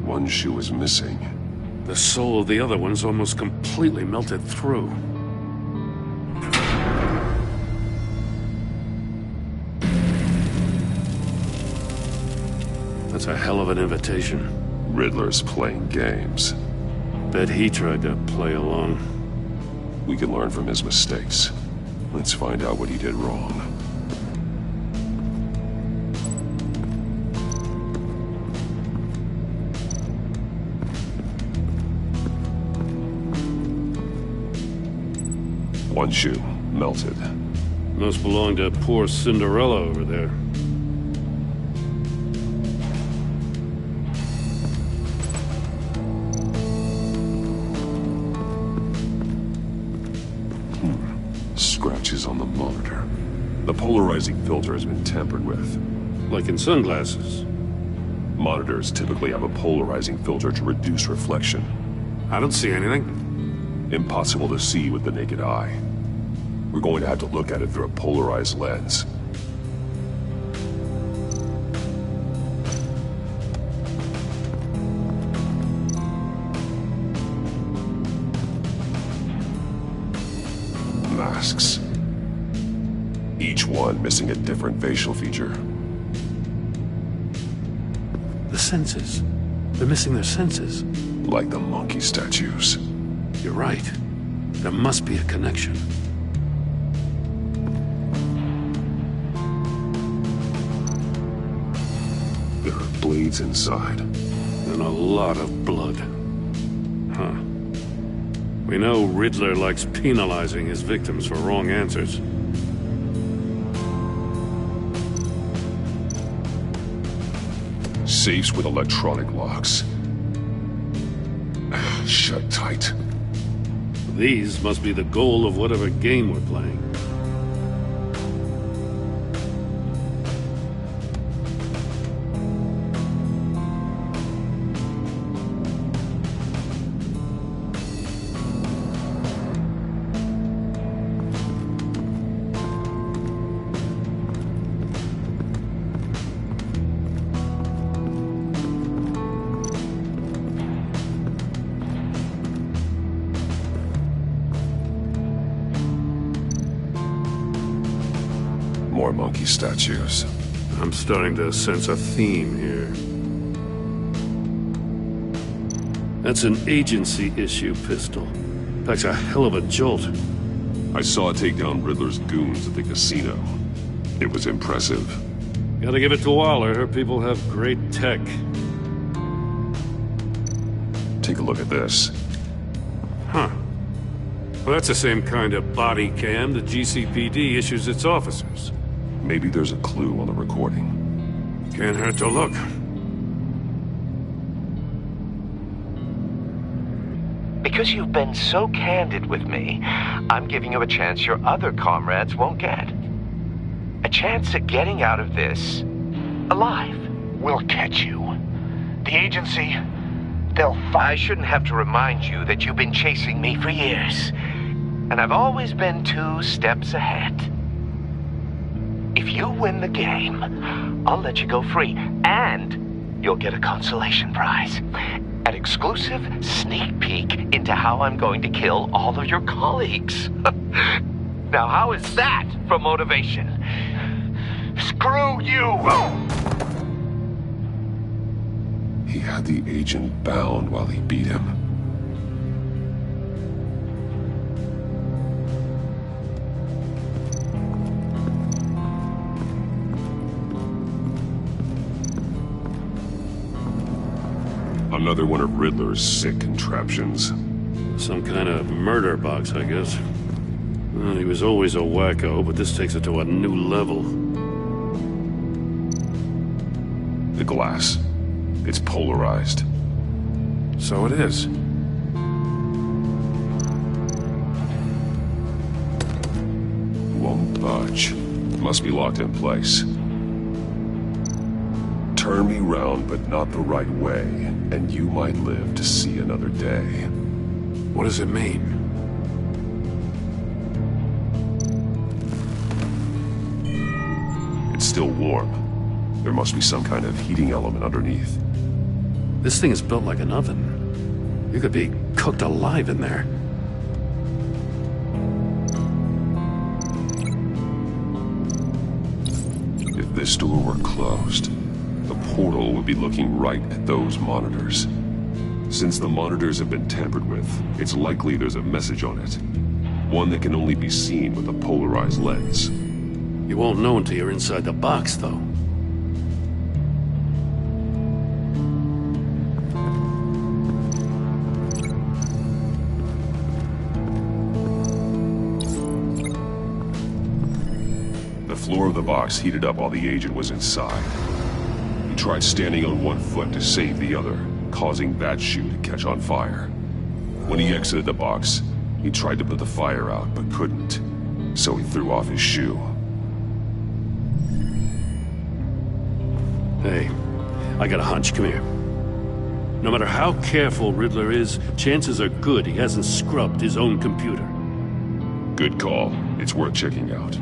One shoe is missing. The soul of the other one's almost completely melted through. That's a hell of an invitation. Riddler's playing games. Bet he tried to play along. We can learn from his mistakes. Let's find out what he did wrong. One shoe, melted. Must belong to poor Cinderella over there. Scratches on the monitor. The polarizing filter has been tampered with. Like in sunglasses. Monitors typically have a polarizing filter to reduce reflection. I don't see anything. Impossible to see with the naked eye. We're going to have to look at it through a polarized lens. Masks. Each one missing a different facial feature. The senses. They're missing their senses. Like the monkey statues. You're right. There must be a connection. There are blades inside. And a lot of blood. Huh. We know Riddler likes penalizing his victims for wrong answers. Safes with electronic locks. Shut tight. These must be the goal of whatever game we're playing. More monkey statues. I'm starting to sense a theme here. That's an agency issue pistol. Packs a hell of a jolt. I saw it take down Riddler's goons at the casino. It was impressive. Gotta give it to Waller. Her people have great tech. Take a look at this. Huh. Well, that's the same kind of body cam the GCPD issues its officers. Maybe there's a clue on the recording. Can't hurt to look. Because you've been so candid with me, I'm giving you a chance your other comrades won't get. A chance at getting out of this alive. We'll catch you. The agency, they'll find... I shouldn't have to remind you that you've been chasing me for years. And I've always been 2 steps ahead. If you win the game, I'll let you go free, and you'll get a consolation prize. An exclusive sneak peek into how I'm going to kill all of your colleagues. Now, how is that for motivation? Screw you! He had the agent bound while he beat him. Another one of Riddler's sick contraptions. Some kind of murder box, I guess. Well, he was always a wacko, but this takes it to a new level. The glass. It's polarized. So it is. Won't budge. Must be locked in place. Turn me round, but not the right way, and you might live to see another day. What does it mean? It's still warm. There must be some kind of heating element underneath. This thing is built like an oven. You could be cooked alive in there. If this door were closed, the portal would be looking right at those monitors. Since the monitors have been tampered with, it's likely there's a message on it. One that can only be seen with a polarized lens. You won't know until you're inside the box, though. The floor of the box heated up while the agent was inside. He tried standing on one foot to save the other, causing that shoe to catch on fire. When he exited the box, he tried to put the fire out, but couldn't. So he threw off his shoe. Hey, I got a hunch. Come here. No matter how careful Riddler is, chances are good he hasn't scrubbed his own computer. Good call. It's worth checking out.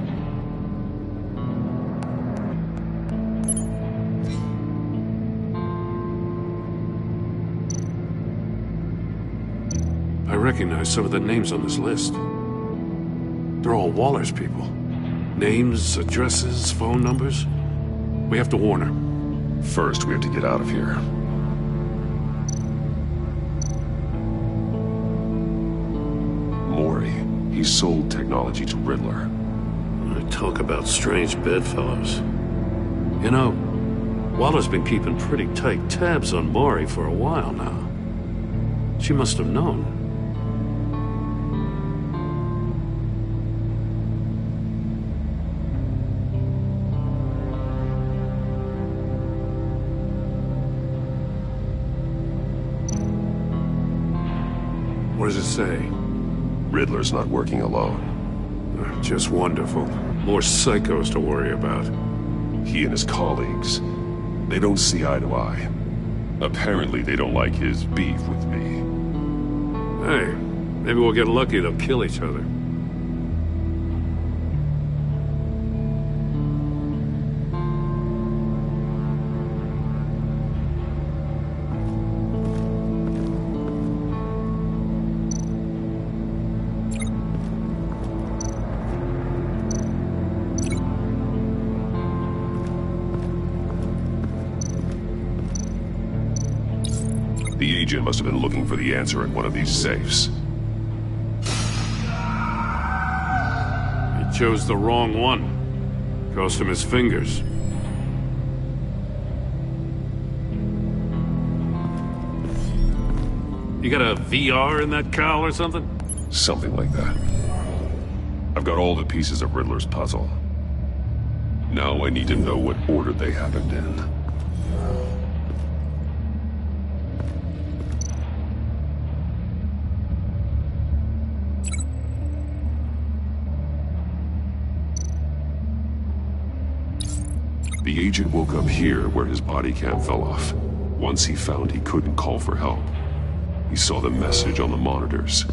I recognize some of the names on this list. They're all Waller's people. Names, addresses, phone numbers. We have to warn her. First, we have to get out of here. Mori. He sold technology to Riddler. Talk about strange bedfellows. You know, Waller's been keeping pretty tight tabs on Mori for a while now. She must have known. What does it say? Riddler's not working alone. Just wonderful. More psychos to worry about. He and his colleagues, they don't see eye to eye. Apparently they don't like his beef with me. Hey, maybe we'll get lucky they'll kill each other. The agent must have been looking for the answer in one of these safes. He chose the wrong one. Cost him his fingers. You got a VR in that cowl or something? Something like that. I've got all the pieces of Riddler's puzzle. Now I need to know what order they happened in. The agent woke up here where his body cam fell off. Once he found he couldn't call for help, he saw the message on the monitors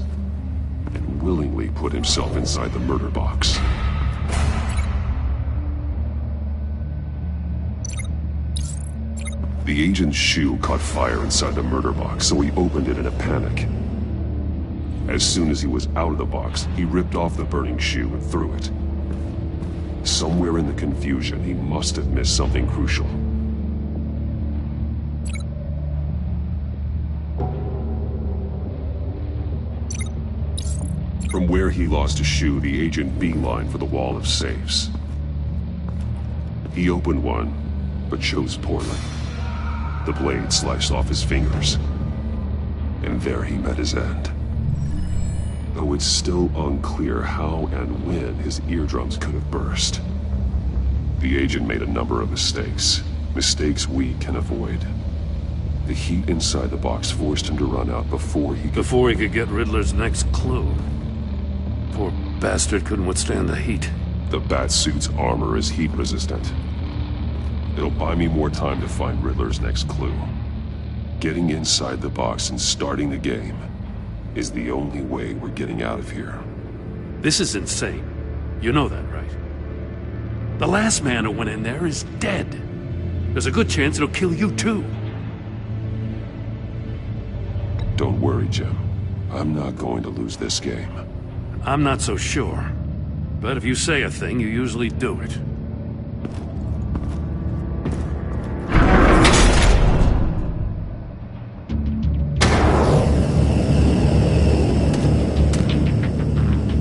and willingly put himself inside the murder box. The agent's shoe caught fire inside the murder box, so he opened it in a panic. As soon as he was out of the box, he ripped off the burning shoe and threw it. Somewhere in the confusion, he must have missed something crucial. From where he lost his shoe, the agent beelined for the wall of safes. He opened one, but chose poorly. The blade sliced off his fingers, and there he met his end. Though it's still unclear how and when his eardrums could have burst. The agent made a number of mistakes. Mistakes we can avoid. The heat inside the box forced him to run out before he could get Riddler's next clue. Poor bastard couldn't withstand the heat. The Batsuit's armor is heat resistant. It'll buy me more time to find Riddler's next clue. Getting inside the box and starting the game is the only way we're getting out of here. This is insane. You know that, right? The last man who went in there is dead. There's a good chance it'll kill you too. Don't worry, Jim. I'm not going to lose this game. I'm not so sure. But if you say a thing, you usually do it.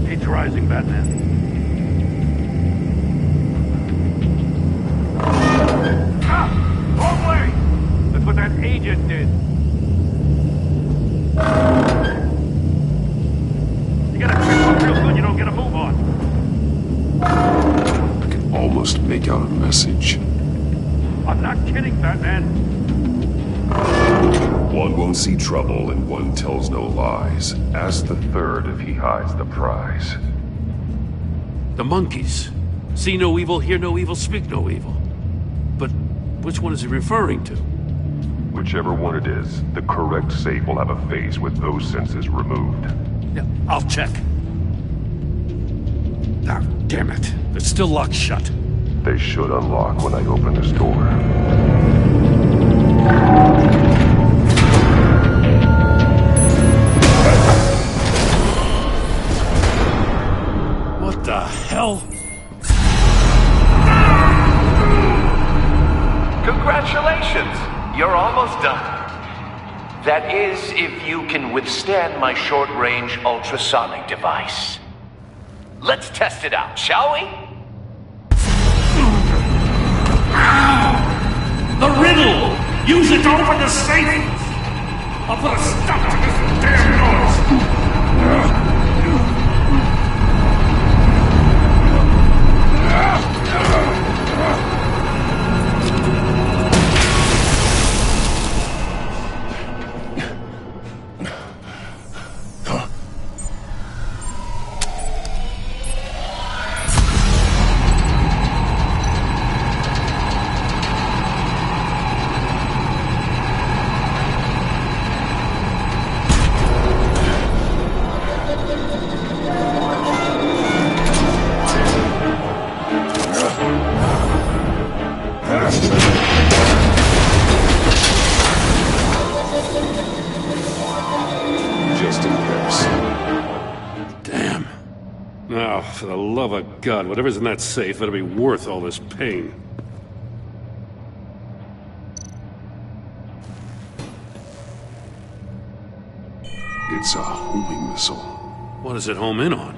Age rising, Batman. Wrong way! That's what that agent did. You gotta trip up real good, you don't get a move on. I can almost make out a message. I'm not kidding, Batman. One won't see trouble and one tells no lies. Ask the third if he hides the prize. The monkeys. See no evil, hear no evil, speak no evil. But which one is he referring to? Whichever one it is, the correct safe will have a phase with those senses removed. Yeah, I'll check. Ah, damn it. It's still locked shut. They should unlock when I open this door. What the hell? Congratulations! You're almost done. That is, if you can withstand my short-range ultrasonic device. Let's test it out, shall we? The riddle! Use it to open the safe! I'll put a stop to this damn noise! For the love of God, whatever's in that safe better be worth all this pain. It's a homing missile. What does it home in on?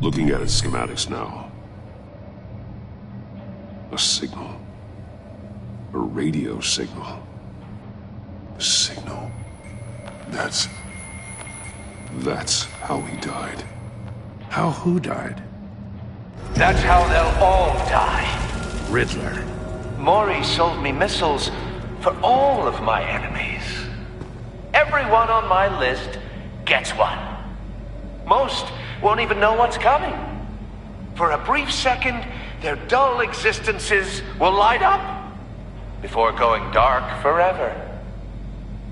Looking at its schematics now. A signal. A radio signal. A signal. That's how he died. How who died? That's how they'll all die. Riddler. Maury sold me missiles for all of my enemies. Everyone on my list gets one. Most won't even know what's coming. For a brief second, their dull existences will light up before going dark forever.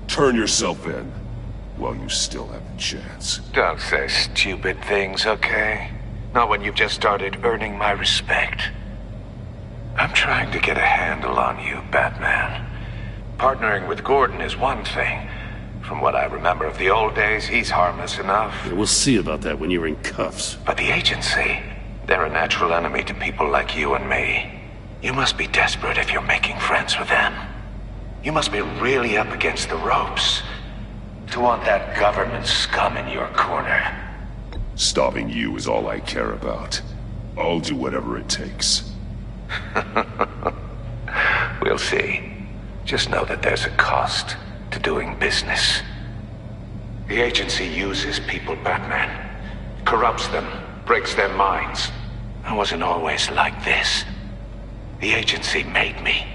Turn yourself in while you still have the chance. Don't say stupid things, okay? Not when you've just started earning my respect. I'm trying to get a handle on you, Batman. Partnering with Gordon is one thing. From what I remember of the old days, he's harmless enough. Yeah, we'll see about that when you're in cuffs. But the agency, they're a natural enemy to people like you and me. You must be desperate if you're making friends with them. You must be really up against the ropes to want that government scum in your corner. Stopping you is all I care about. I'll do whatever it takes. We'll see. Just know that there's a cost to doing business. The agency uses people, Batman. Corrupts them, breaks their minds. I wasn't always like this. The agency made me.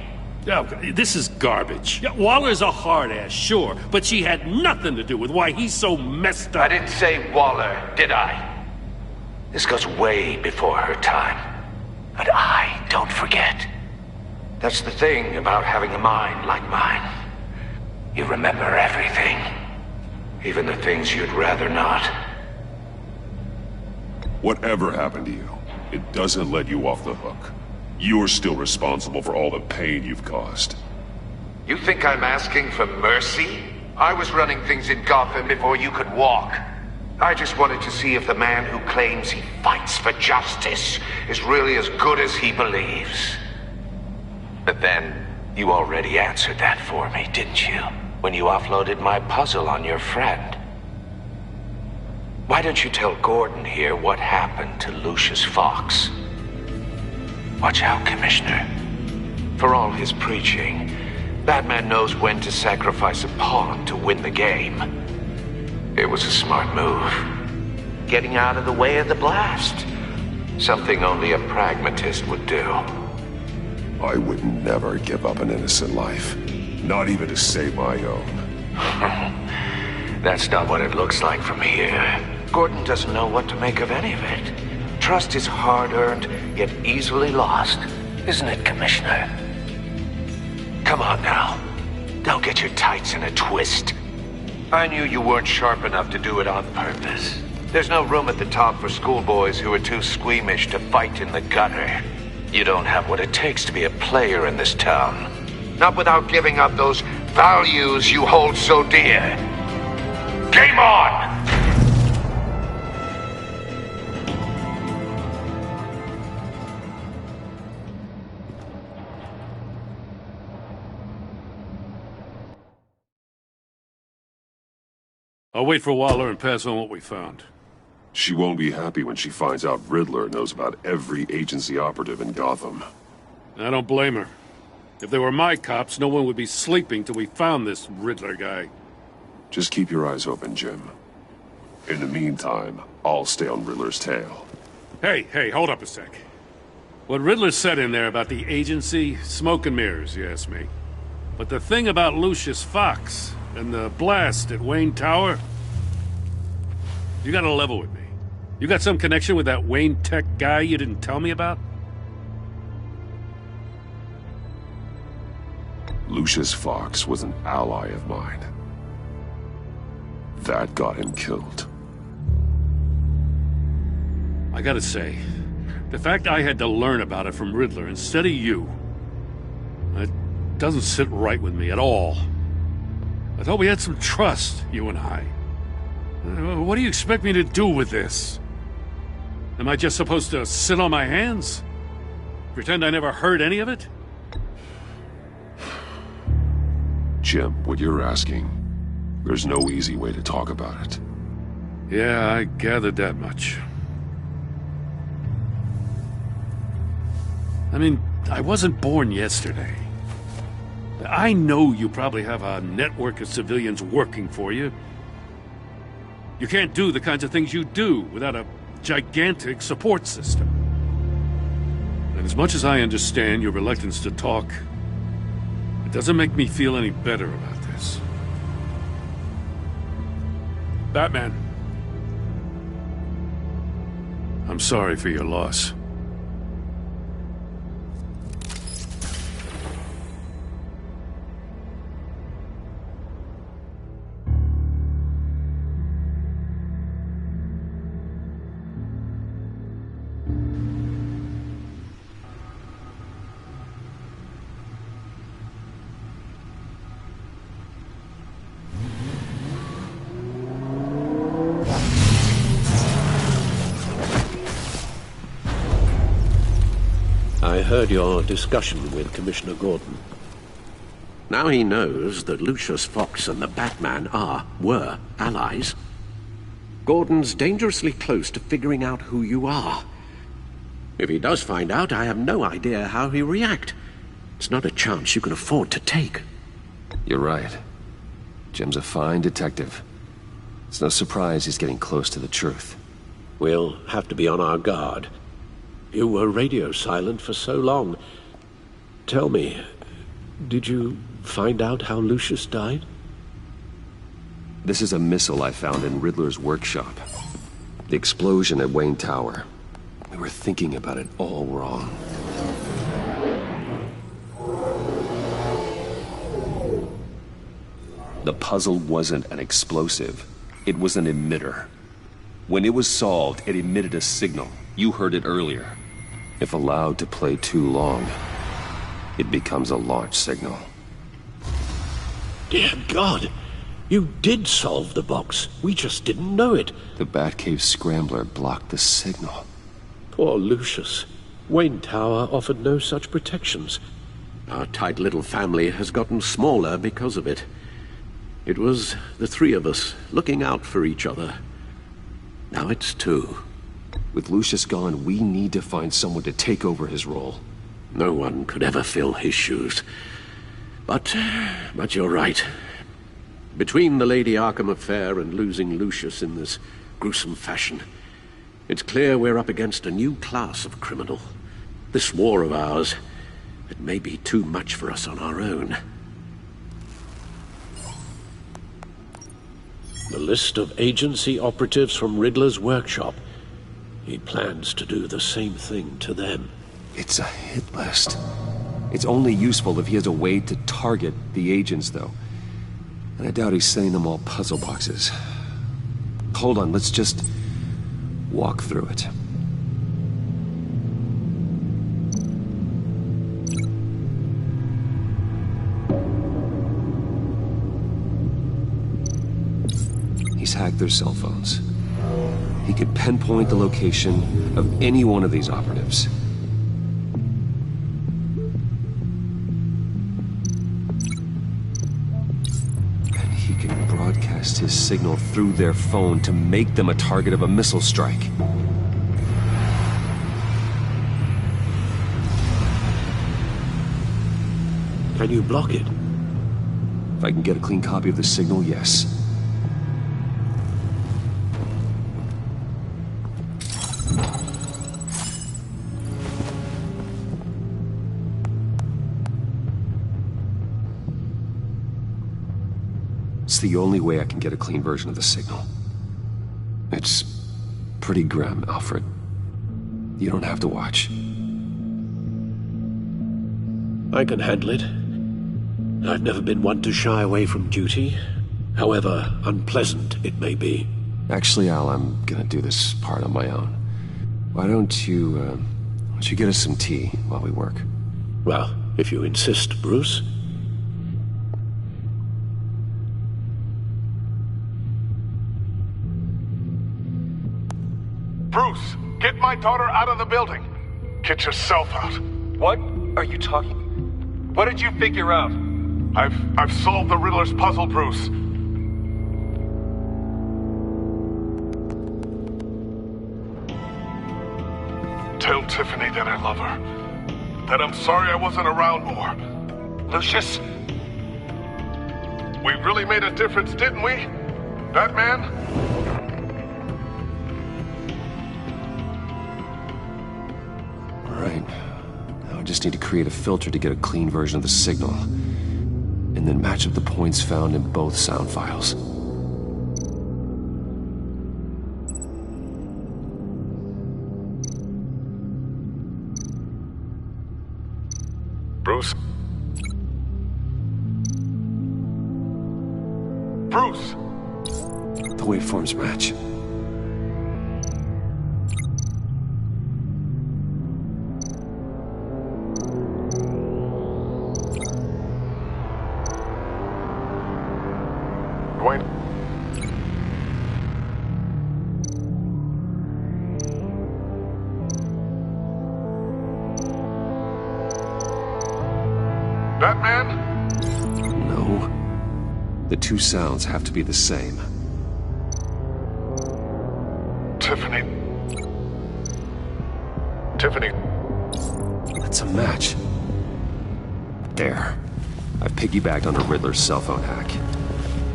Oh, this is garbage. Yeah, Waller's a hard-ass, sure, but she had nothing to do with why he's so messed up. I didn't say Waller, did I? This goes way before her time. And I don't forget. That's the thing about having a mind like mine. You remember everything. Even the things you'd rather not. Whatever happened to you, it doesn't let you off the hook. You're still responsible for all the pain you've caused. You think I'm asking for mercy? I was running things in Gotham before you could walk. I just wanted to see if the man who claims he fights for justice is really as good as he believes. But then, you already answered that for me, didn't you? When you offloaded my puzzle on your friend. Why don't you tell Gordon here what happened to Lucius Fox? Watch out, Commissioner. For all his preaching, Batman knows when to sacrifice a pawn to win the game. It was a smart move. Getting out of the way of the blast. Something only a pragmatist would do. I would never give up an innocent life. Not even to save my own. That's not what it looks like from here. Gordon doesn't know what to make of any of it. Trust is hard-earned, yet easily lost. Isn't it, Commissioner? Come on now. Don't get your tights in a twist. I knew you weren't sharp enough to do it on purpose. There's no room at the top for schoolboys who are too squeamish to fight in the gutter. You don't have what it takes to be a player in this town. Not without giving up those values you hold so dear. Game on! I'll wait for Waller and pass on what we found. She won't be happy when she finds out Riddler knows about every agency operative in Gotham. I don't blame her. If they were my cops, no one would be sleeping till we found this Riddler guy. Just keep your eyes open, Jim. In the meantime, I'll stay on Riddler's tail. Hey, hold up a sec. What Riddler said in there about the agency, smoke and mirrors, you ask me. But the thing about Lucius Fox and the blast at Wayne Tower, you gotta level with me. You got some connection with that Wayne Tech guy you didn't tell me about? Lucius Fox was an ally of mine. That got him killed. I gotta say, the fact I had to learn about it from Riddler instead of you, it doesn't sit right with me at all. I thought we had some trust, you and I. What do you expect me to do with this? Am I just supposed to sit on my hands? Pretend I never heard any of it? Jim, what you're asking, there's no easy way to talk about it. Yeah, I gathered that much. I mean, I wasn't born yesterday. I know you probably have a network of civilians working for you. You can't do the kinds of things you do without a gigantic support system. And as much as I understand your reluctance to talk, it doesn't make me feel any better about this. Batman, I'm sorry for your loss. I heard your discussion with Commissioner Gordon. Now he knows that Lucius Fox and the Batman were allies. Gordon's dangerously close to figuring out who you are. If he does find out, I have no idea how he'll react. It's not a chance you can afford to take. You're right. Jim's a fine detective. It's no surprise he's getting close to the truth. We'll have to be on our guard. You were radio silent for so long. Tell me, did you find out how Lucius died? This is a missile I found in Riddler's workshop. The explosion at Wayne Tower. We were thinking about it all wrong. The puzzle wasn't an explosive. It was an emitter. When it was solved, it emitted a signal. You heard it earlier. If allowed to play too long, it becomes a launch signal. Dear God! You did solve the box. We just didn't know it. The Batcave scrambler blocked the signal. Poor Lucius. Wayne Tower offered no such protections. Our tight little family has gotten smaller because of it. It was the three of us looking out for each other. Now it's two. With Lucius gone, we need to find someone to take over his role. No one could ever fill his shoes. But you're right. Between the Lady Arkham affair and losing Lucius in this gruesome fashion, it's clear we're up against a new class of criminal. This war of ours, it may be too much for us on our own. The list of agency operatives from Riddler's workshop. He plans to do the same thing to them. It's a hit list. It's only useful if he has a way to target the agents, though. And I doubt he's sending them all puzzle boxes. Hold on, let's just walk through it. He's hacked their cell phones. He could pinpoint the location of any one of these operatives. And he can broadcast his signal through their phone to make them a target of a missile strike. Can you block it? If I can get a clean copy of the signal, yes. It's the only way I can get a clean version of the signal. It's pretty grim, Alfred. You don't have to watch. I can handle it. I've never been one to shy away from duty, however unpleasant it may be. Actually, Al, I'm gonna do this part on my own. Why don't you get us some tea while we work? Well, if you insist, Bruce. Bruce, get my daughter out of the building. Get yourself out. What are you talking? What did you figure out? I've solved the Riddler's puzzle, Bruce. Tell Tiffany that I love her. That I'm sorry I wasn't around more. Lucius? We really made a difference, didn't we? Batman? All right. Now I just need to create a filter to get a clean version of the signal. And then match up the points found in both sound files. Bruce? Bruce! The waveforms match. Dwayne? Batman? No. The two sounds have to be the same. Tiffany. Tiffany. That's a match. There. I've piggybacked on a Riddler's cell phone hack.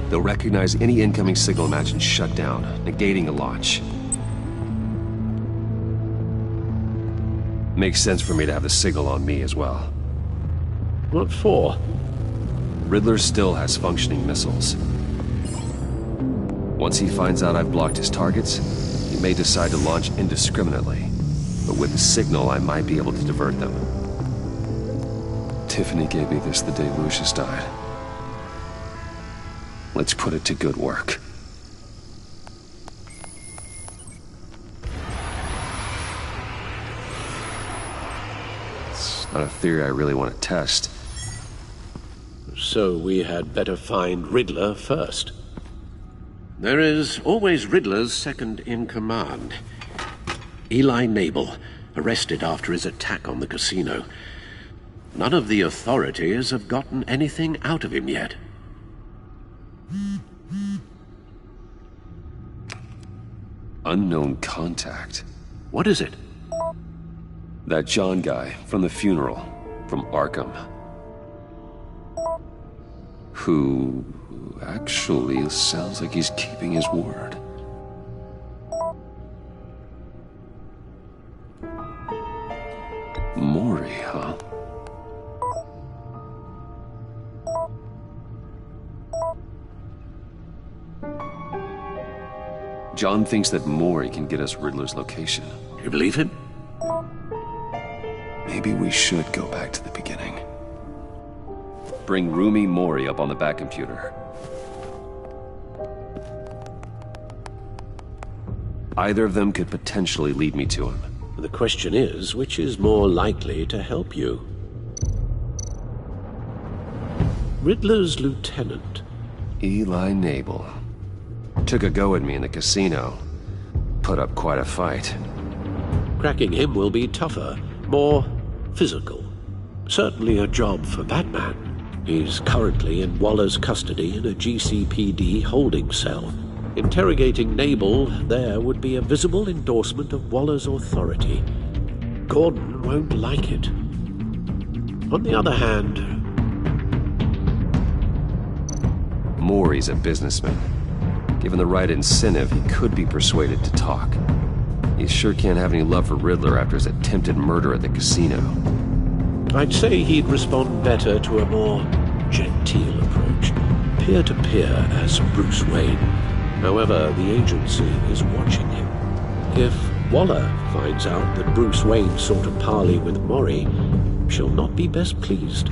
They'll recognize any incoming signal match and shut down, negating a launch. Makes sense for me to have the signal on me as well. What for? Riddler still has functioning missiles. Once he finds out I've blocked his targets, he may decide to launch indiscriminately. But with the signal, I might be able to divert them. Tiffany gave me this the day Lucius died. Let's put it to good work. It's not a theory I really want to test. So we had better find Riddler first. There is always Riddler's second-in-command. Eli Nabel, arrested after his attack on the casino. None of the authorities have gotten anything out of him yet. Unknown contact. What is it? That John guy from the funeral, from Arkham. Who actually sounds like he's keeping his word. Maury, huh? John thinks that Maury can get us Riddler's location. You believe him? Maybe we should go back to the beginning. Bring Rumi Maury up on the back computer. Either of them could potentially lead me to him. The question is, which is more likely to help you? Riddler's lieutenant. Eli Nabel. Took a go at me in the casino. Put up quite a fight. Cracking him will be tougher, more physical. Certainly a job for Batman. He's currently in Waller's custody in a GCPD holding cell. Interrogating Nabel there would be a visible endorsement of Waller's authority. Gordon won't like it. On the other hand... Maury's a businessman. Given the right incentive, he could be persuaded to talk. He sure can't have any love for Riddler after his attempted murder at the casino. I'd say he'd respond better to a more genteel approach. Peer-to-peer as Bruce Wayne. However, the agency is watching him. If Waller finds out that Bruce Wayne sought a parley with Maury, she'll not be best pleased.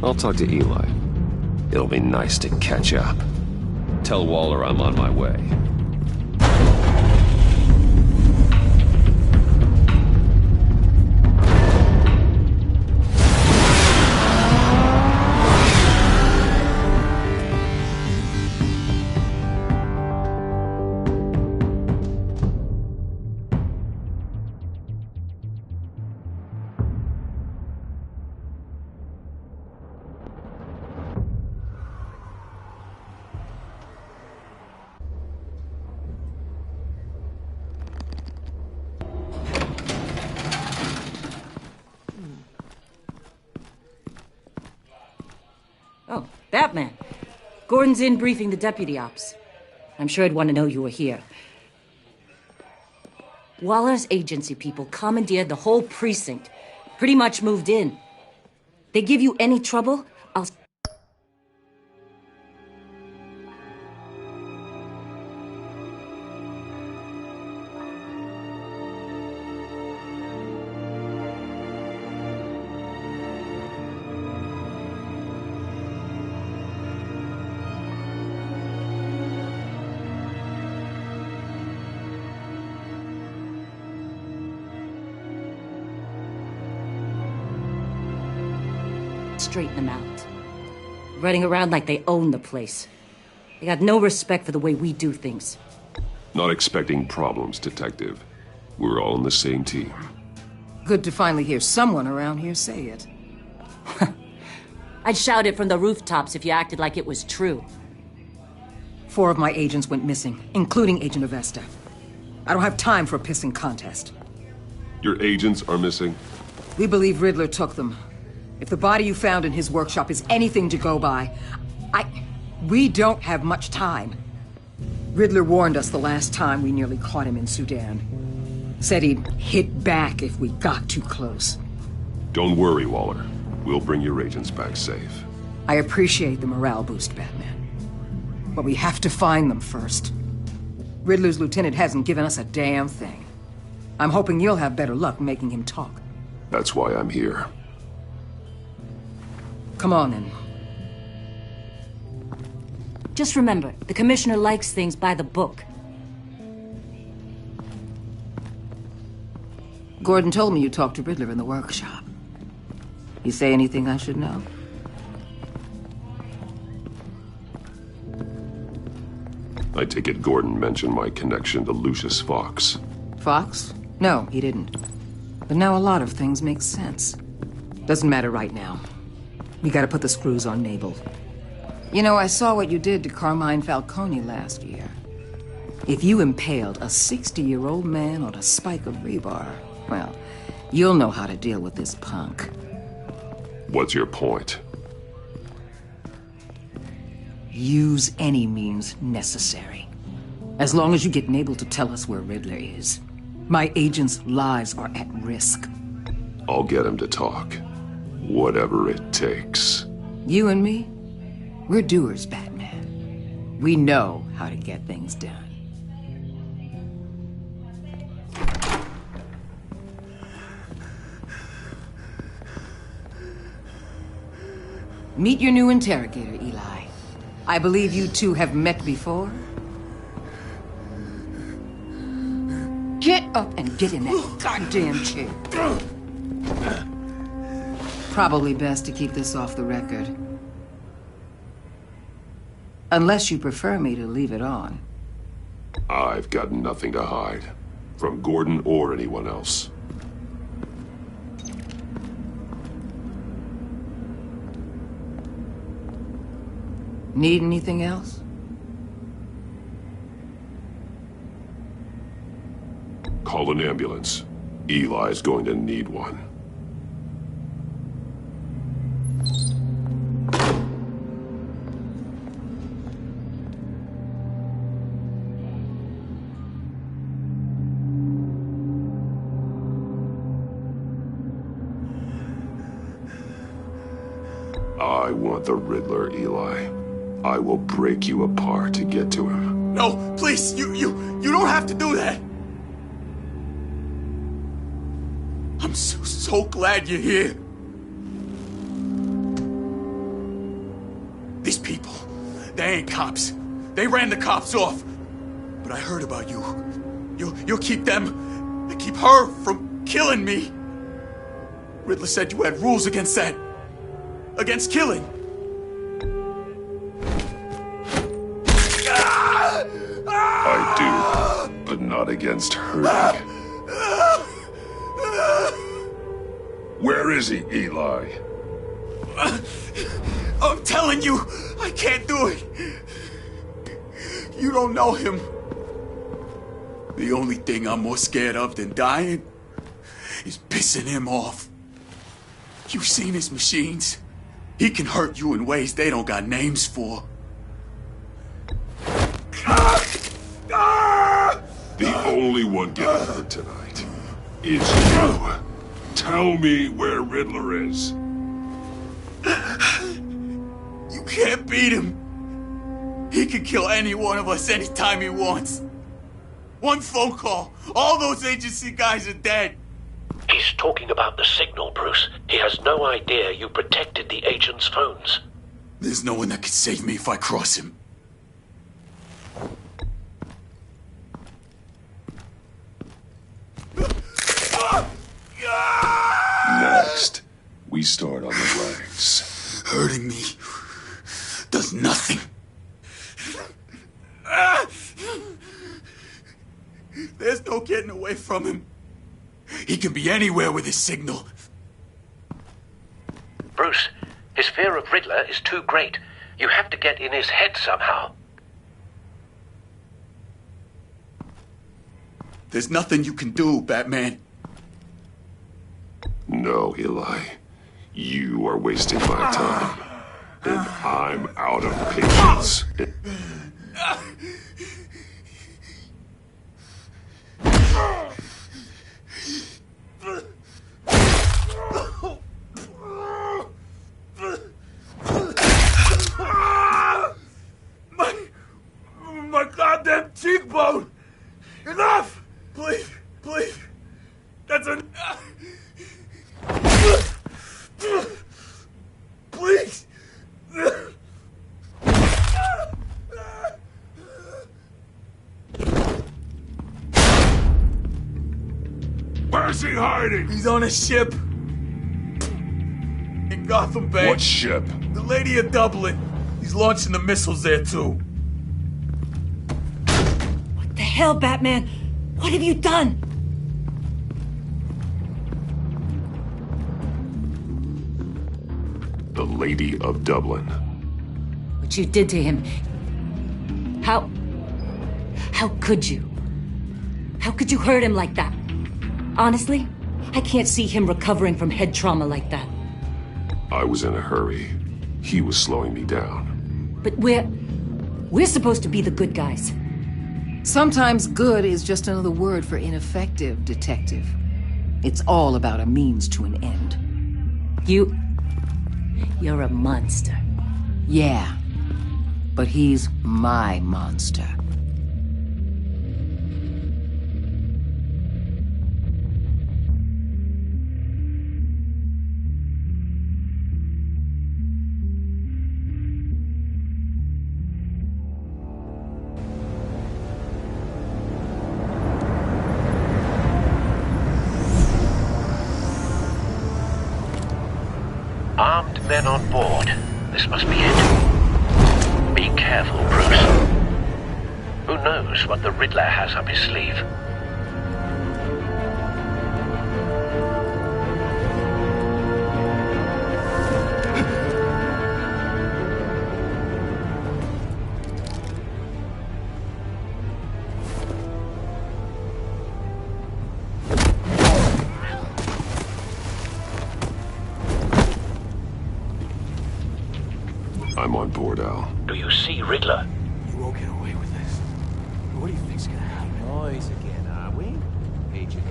I'll talk to Eli. It'll be nice to catch up. Tell Waller I'm on my way. Oh, Batman. Gordon's in briefing the deputy ops. I'm sure I'd want to know you were here. Waller's agency people commandeered the whole precinct. Pretty much moved in. They give you any trouble, I'll... straighten them out. Running around like they own the place. They got no respect for the way we do things. Not expecting problems, Detective. We're all on the same team. Good to finally hear someone around here say it. I'd shout it from the rooftops if you acted like it was true. 4 of my agents went missing, including Agent Avesta. I don't have time for a pissing contest. Your agents are missing? We believe Riddler took them. If the body you found in his workshop is anything to go by, we don't have much time. Riddler warned us the last time we nearly caught him in Sudan. Said he'd hit back if we got too close. Don't worry, Waller. We'll bring your agents back safe. I appreciate the morale boost, Batman. But we have to find them first. Riddler's lieutenant hasn't given us a damn thing. I'm hoping you'll have better luck making him talk. That's why I'm here. Come on, then. Just remember, the commissioner likes things by the book. Gordon told me you talked to Riddler in the workshop. You say anything I should know? I take it Gordon mentioned my connection to Lucius Fox. Fox? No, he didn't. But now a lot of things make sense. Doesn't matter right now. We gotta put the screws on Mabel. You know, I saw what you did to Carmine Falcone last year. If you impaled a 60-year-old man on a spike of rebar, well, you'll know how to deal with this punk. What's your point? Use any means necessary. As long as you get Mabel to tell us where Riddler is. My agents' lives are at risk. I'll get him to talk. Whatever it takes. You and me, we're doers, Batman. We know how to get things done. Meet your new interrogator, Eli. I believe you two have met before. Get up and get in that goddamn chair. Probably best to keep this off the record. Unless you prefer me to leave it on. I've got nothing to hide. From Gordon or anyone else. Need anything else? Call an ambulance. Eli's going to need one. I want the Riddler, Eli. I will break you apart to get to him. No, please, you don't have to do that. I'm so glad you're here. These people, they ain't cops. They ran the cops off. But I heard about you. You'll keep them, keep her from killing me. Riddler said you had rules against that. Against killing. I do, but not against hurting. Where is he, Eli? I'm telling you, I can't do it. You don't know him. The only thing I'm more scared of than dying is pissing him off. You've seen his machines. He can hurt you in ways they don't got names for. The only one getting hurt tonight is you. Tell me where Riddler is. You can't beat him. He can kill any one of us anytime he wants. One phone call, all those agency guys are dead. He's talking about the signal, Bruce. He has no idea you protected the agent's phones. There's no one that can save me if I cross him. Next, we start on the legs. Hurting me does nothing. There's no getting away from him. He can be anywhere with his signal. Bruce, his fear of Riddler is too great. You have to get in his head somehow. There's nothing you can do, Batman. No, Eli. You are wasting my time. And I'm out of patience. Where's he hiding? He's on a ship. In Gotham Bay. What ship? The Lady of Dublin. He's launching the missiles there, too. What the hell, Batman? What have you done? The Lady of Dublin. What you did to him. How could you? How could you hurt him like that? Honestly, I can't see him recovering from head trauma like that. I was in a hurry. He was slowing me down. But we're supposed to be the good guys. Sometimes good is just another word for ineffective, Detective. It's all about a means to an end. You're a monster. Yeah, but he's my monster. Armed men on board. This must be it. Be careful, Bruce. Who knows what the Riddler has up his sleeve? I'm on board, Al. Do you see Riddler? You won't get away with this. What do you think's gonna happen? Noise again, are we? Agent.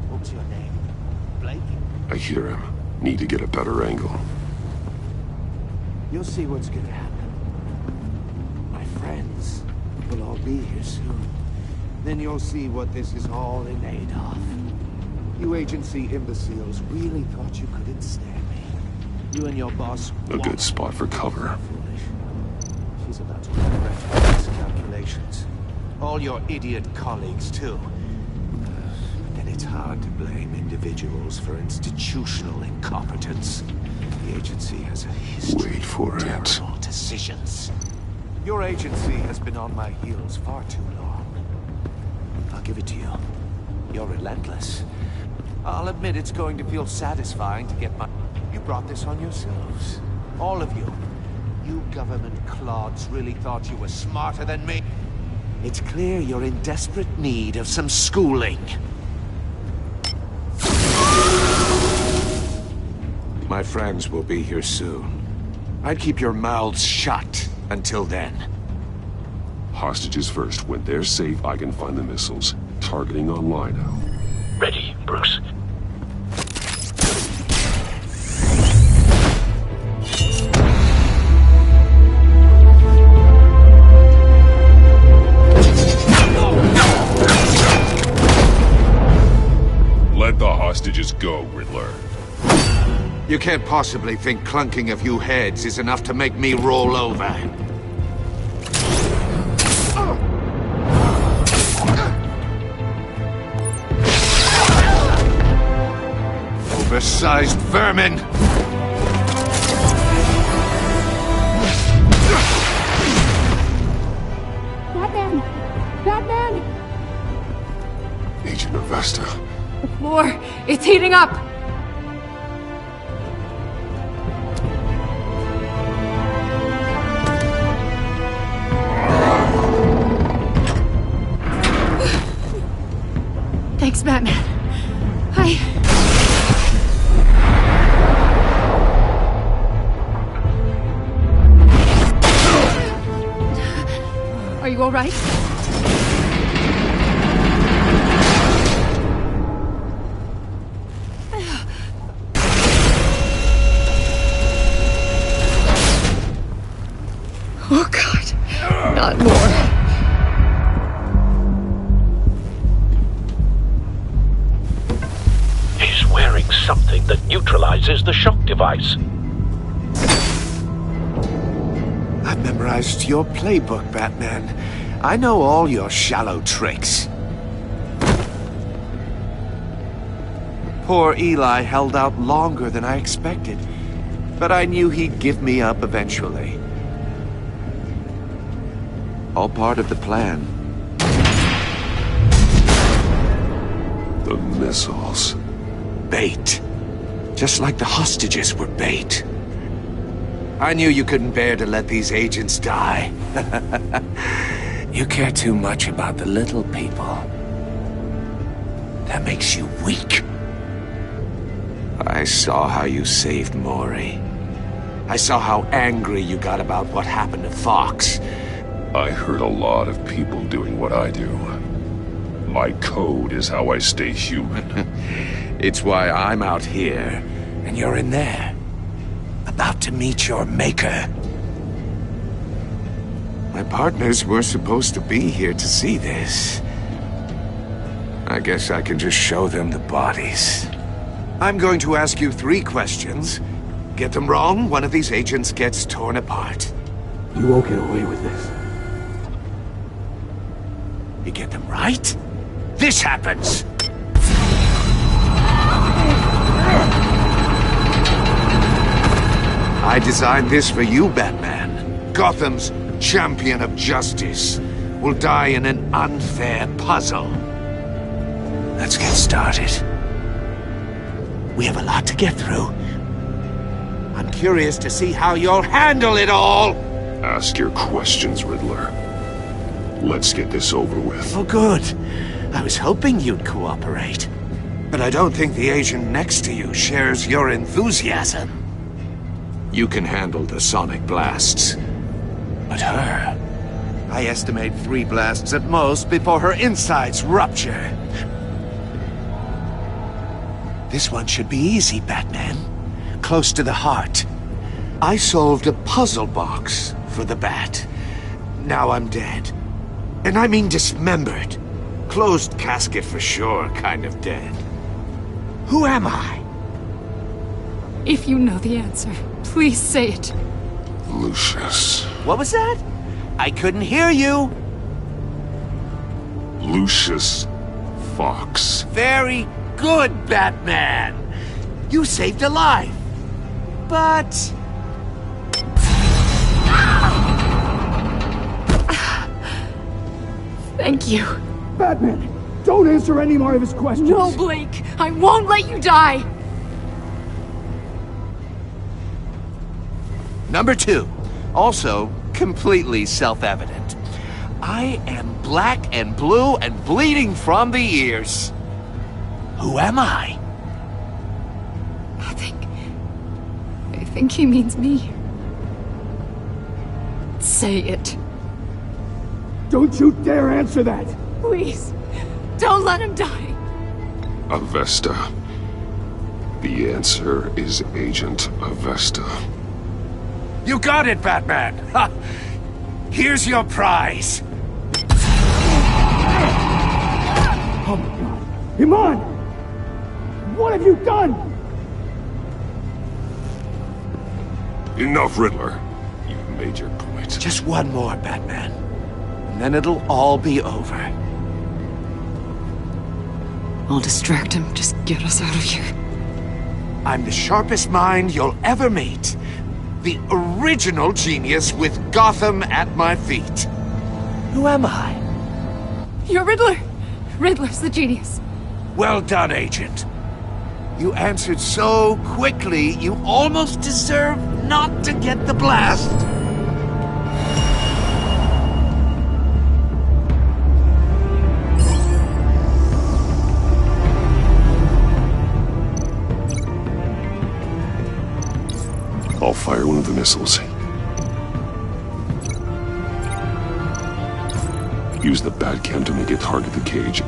What's your name? Blake? I hear him. Need to get a better angle. You'll see what's gonna happen. My friends will all be here soon. Then you'll see what this is all in aid of. You agency imbeciles really thought you could ensnare me. You and your boss... A good spot for cover. Foolish. She's about to regret his calculations. All your idiot colleagues, too. Then it's hard to blame individuals for institutional incompetence. The agency has a history of terrible decisions. Your agency has been on my heels far too long. I'll give it to you. You're relentless. I'll admit it's going to feel satisfying to get my... You brought this on yourselves. All of you. You government clods really thought you were smarter than me. It's clear you're in desperate need of some schooling. My friends will be here soon. I'd keep your mouths shut until then. Hostages first. When they're safe, I can find the missiles. Targeting online now. Ready, Bruce. Let the hostages go, Riddler. You can't possibly think clunking a few heads is enough to make me roll over. Oversized vermin! Batman! Batman! Agent Avesta. The floor, it's heating up! Thanks, Batman. Are you all right? Oh, God. Not more. He's wearing something that neutralizes the shock device. I've memorized your playbook, Batman. I know all your shallow tricks. Poor Eli held out longer than I expected, but I knew he'd give me up eventually. All part of the plan. The missiles. Bait. Just like the hostages were bait. I knew you couldn't bear to let these agents die. You care too much about the little people. That makes you weak. I saw how you saved Maury. I saw how angry you got about what happened to Fox. I hurt a lot of people doing what I do. My code is how I stay human. It's why I'm out here, and you're in there. About to meet your maker. My partners were supposed to be here to see this. I guess I can just show them the bodies. I'm going to ask you 3 questions. Get them wrong, one of these agents gets torn apart. You won't get away with this. You get them right, this happens! I designed this for you, Batman. Gotham's champion of justice will die in an unfair puzzle. Let's get started. We have a lot to get through. I'm curious to see how you'll handle it all! Ask your questions, Riddler. Let's get this over with. Oh, good. I was hoping you'd cooperate. But I don't think the agent next to you shares your enthusiasm. You can handle the sonic blasts. But her... I estimate 3 blasts at most before her insides rupture. This one should be easy, Batman. Close to the heart. I solved a puzzle box for the Bat. Now I'm dead. And I mean dismembered. Closed casket for sure, kind of dead. Who am I? If you know the answer, please say it. Lucius. What was that? I couldn't hear you. Lucius Fox. Very good, Batman. You saved a life. But... Thank you. Batman, don't answer any more of his questions. No, Blake. I won't let you die. Number 2. Also, completely self-evident. I am black and blue and bleeding from the ears. Who am I? I think he means me. Say it. Don't you dare answer that! Please, don't let him die. Avesta. The answer is Agent Avesta. You got it, Batman! Ha! Here's your prize! Oh my god! Iman! What have you done? Enough, Riddler. You've made your point. Just one more, Batman. And then it'll all be over. I'll distract him. Just get us out of here. I'm the sharpest mind you'll ever meet. The original genius with Gotham at my feet. Who am I? You're Riddler. Riddler's the genius. Well done, Agent. You answered so quickly, you almost deserve not to get the blast. I'll fire one of the missiles. Use the Batcam to make it target the cage.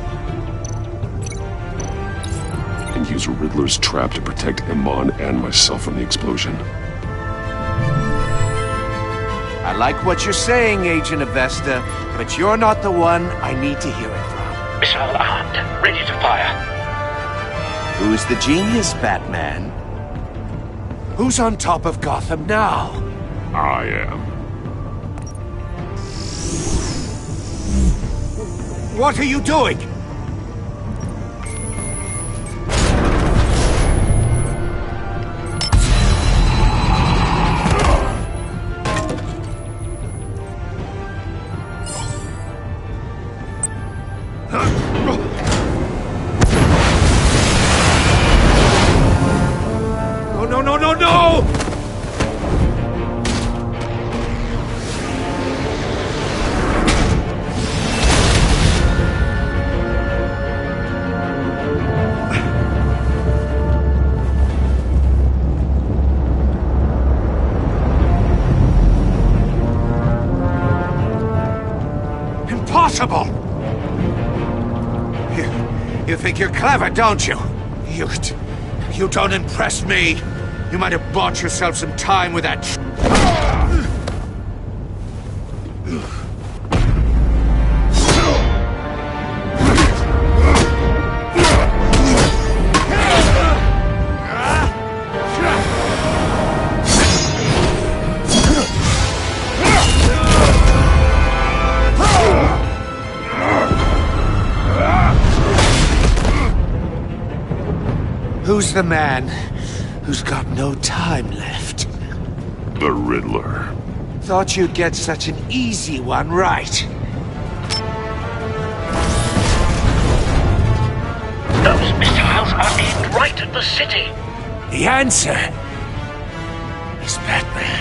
And use Riddler's trap to protect Iman and myself from the explosion. I like what you're saying, Agent Avesta, but you're not the one I need to hear it from. Missile armed, ready to fire. Who's the genius, Batman? Who's on top of Gotham now? I am. What are you doing? no, no, no, no! Impossible! You think you're clever, don't you? You don't impress me. You might have bought yourself some time with that. Who's the man who's got no time left? The Riddler. Thought you'd get such an easy one right. Those missiles are aimed right at the city. The answer is Batman.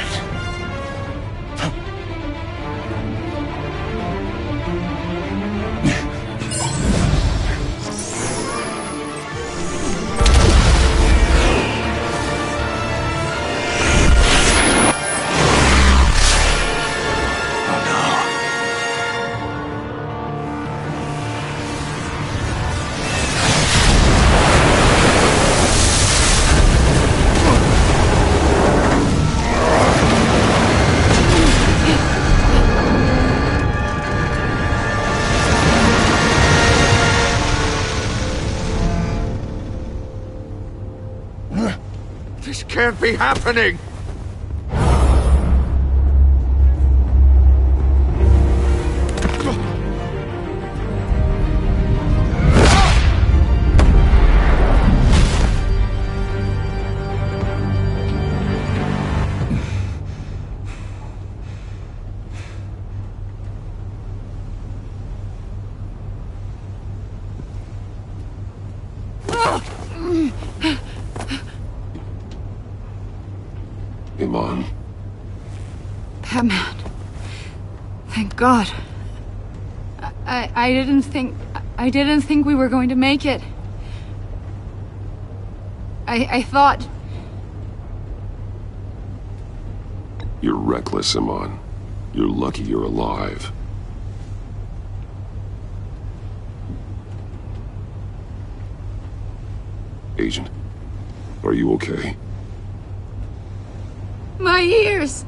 This can't be happening! Iman. Batman. Thank God. I didn't think we were going to make it. I thought... You're reckless, Iman. You're lucky you're alive. Agent, are you okay? My ears!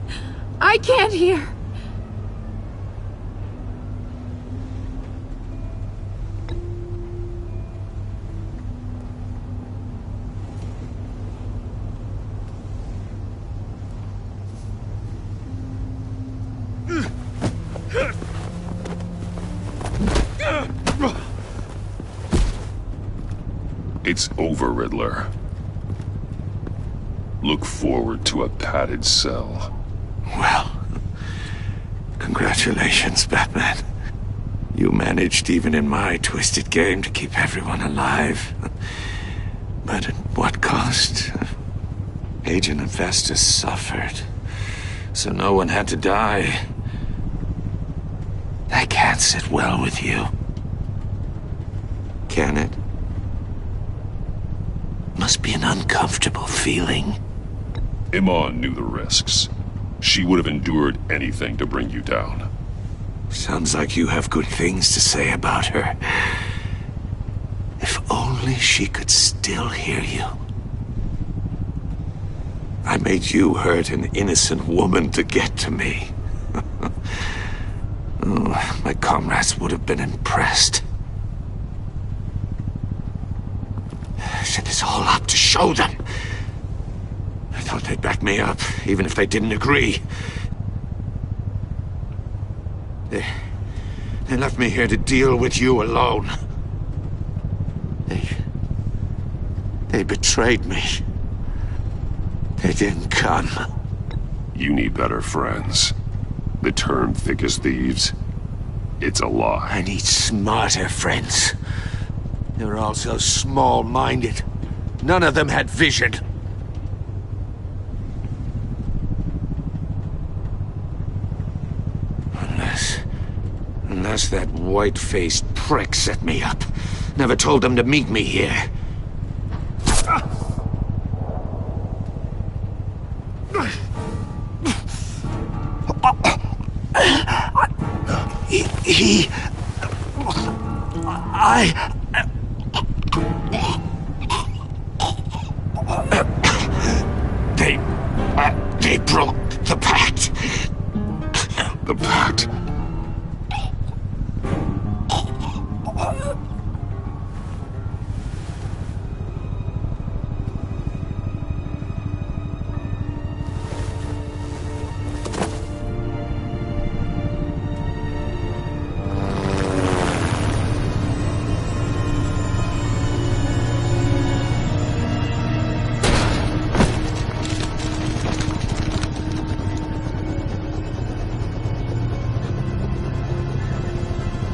I can't hear! It's over, Riddler. Look forward to a padded cell. Well, congratulations, Batman. You managed, even in my twisted game, to keep everyone alive. But at what cost? Agent Infestus suffered, so no one had to die. That can't sit well with you. Can it? Must be an uncomfortable feeling. Iman knew the risks. She would have endured anything to bring you down. Sounds like you have good things to say about her. If only she could still hear you. I made you hurt an innocent woman to get to me. Oh, my comrades would have been impressed. I set this all up to show them. I thought they'd back me up, even if they didn't agree. They left me here to deal with you alone. They betrayed me. They didn't come. You need better friends. The term thick as thieves, it's a lie. I need smarter friends. They were all so small-minded. None of them had vision. As that white-faced prick set me up. Never told them to meet me here. They broke the pact. The pact?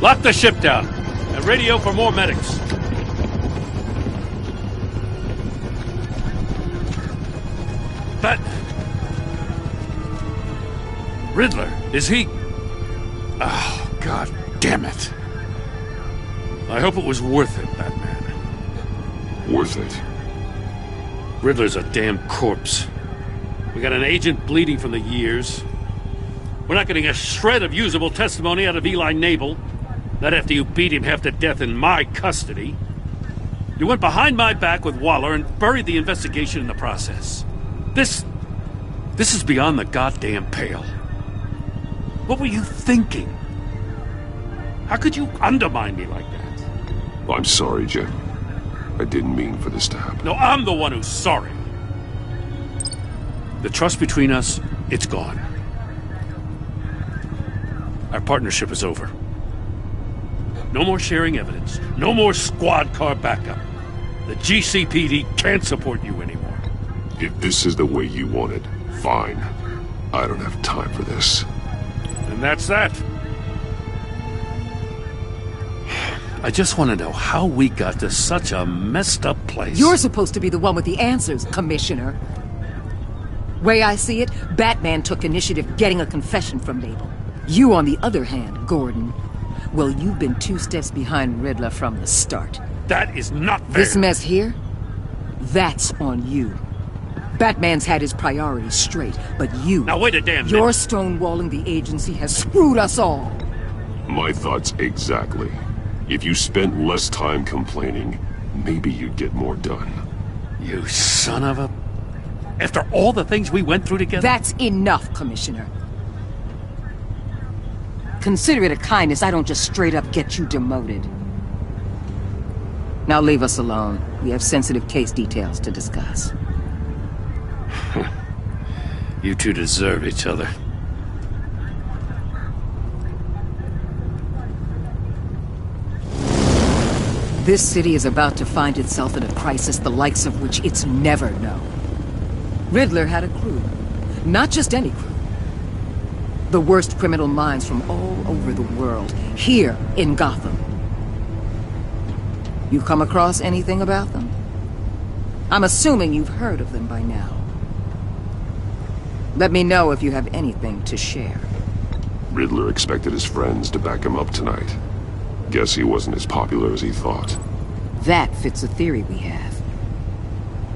Lock the ship down and radio for more medics. But Riddler, is he? Oh, God damn it. I hope it was worth it, Batman. Worth it? Riddler's a damn corpse. We got an agent bleeding from the years. We're not getting a shred of usable testimony out of Eli Nabel. Not after you beat him half to death in my custody. You went behind my back with Waller and buried the investigation in the process. This is beyond the goddamn pale. What were you thinking? How could you undermine me like that? I'm sorry, Jim. I didn't mean for this to happen. No, I'm the one who's sorry. The trust between us, it's gone. Our partnership is over. No more sharing evidence. No more squad car backup. The GCPD can't support you anymore. If this is the way you want it, fine. I don't have time for this. And that's that. I just want to know how we got to such a messed up place. You're supposed to be the one with the answers, Commissioner. Way I see it, Batman took initiative getting a confession from Nabel. You, on the other hand, Gordon, well, you've been 2 steps behind Riddler from the start. That is not fair. This mess here, that's on you. Batman's had his priorities straight, but you... Now wait a damn minute. Your stonewalling the agency has screwed us all. My thoughts exactly. If you spent less time complaining, maybe you'd get more done. You son of a... After all the things we went through together? That's enough, Commissioner. Consider it a kindness I don't just straight up get you demoted. Now leave us alone. We have sensitive case details to discuss. You two deserve each other. This city is about to find itself in a crisis the likes of which it's never known. Riddler had a crew. Not just any crew. The worst criminal minds from all over the world, here in Gotham. You come across anything about them? I'm assuming you've heard of them by now. Let me know if you have anything to share. Riddler expected his friends to back him up tonight. Guess he wasn't as popular as he thought. That fits a theory we have.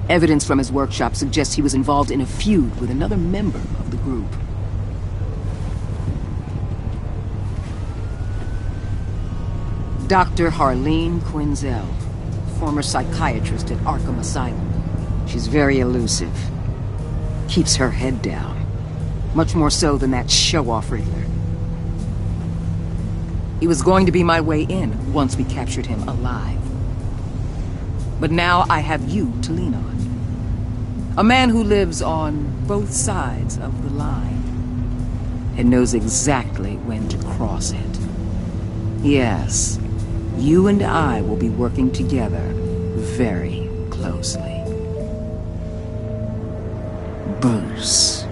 Evidence from his workshop suggests he was involved in a feud with another member of the group. Dr. Harleen Quinzel, former psychiatrist at Arkham Asylum. She's very elusive. Keeps her head down. Much more so than that show-off Riddler. He was going to be my way in once we captured him alive. But now I have you to lean on. A man who lives on both sides of the line and knows exactly when to cross it. Yes, you and I will be working together very closely. Bruce.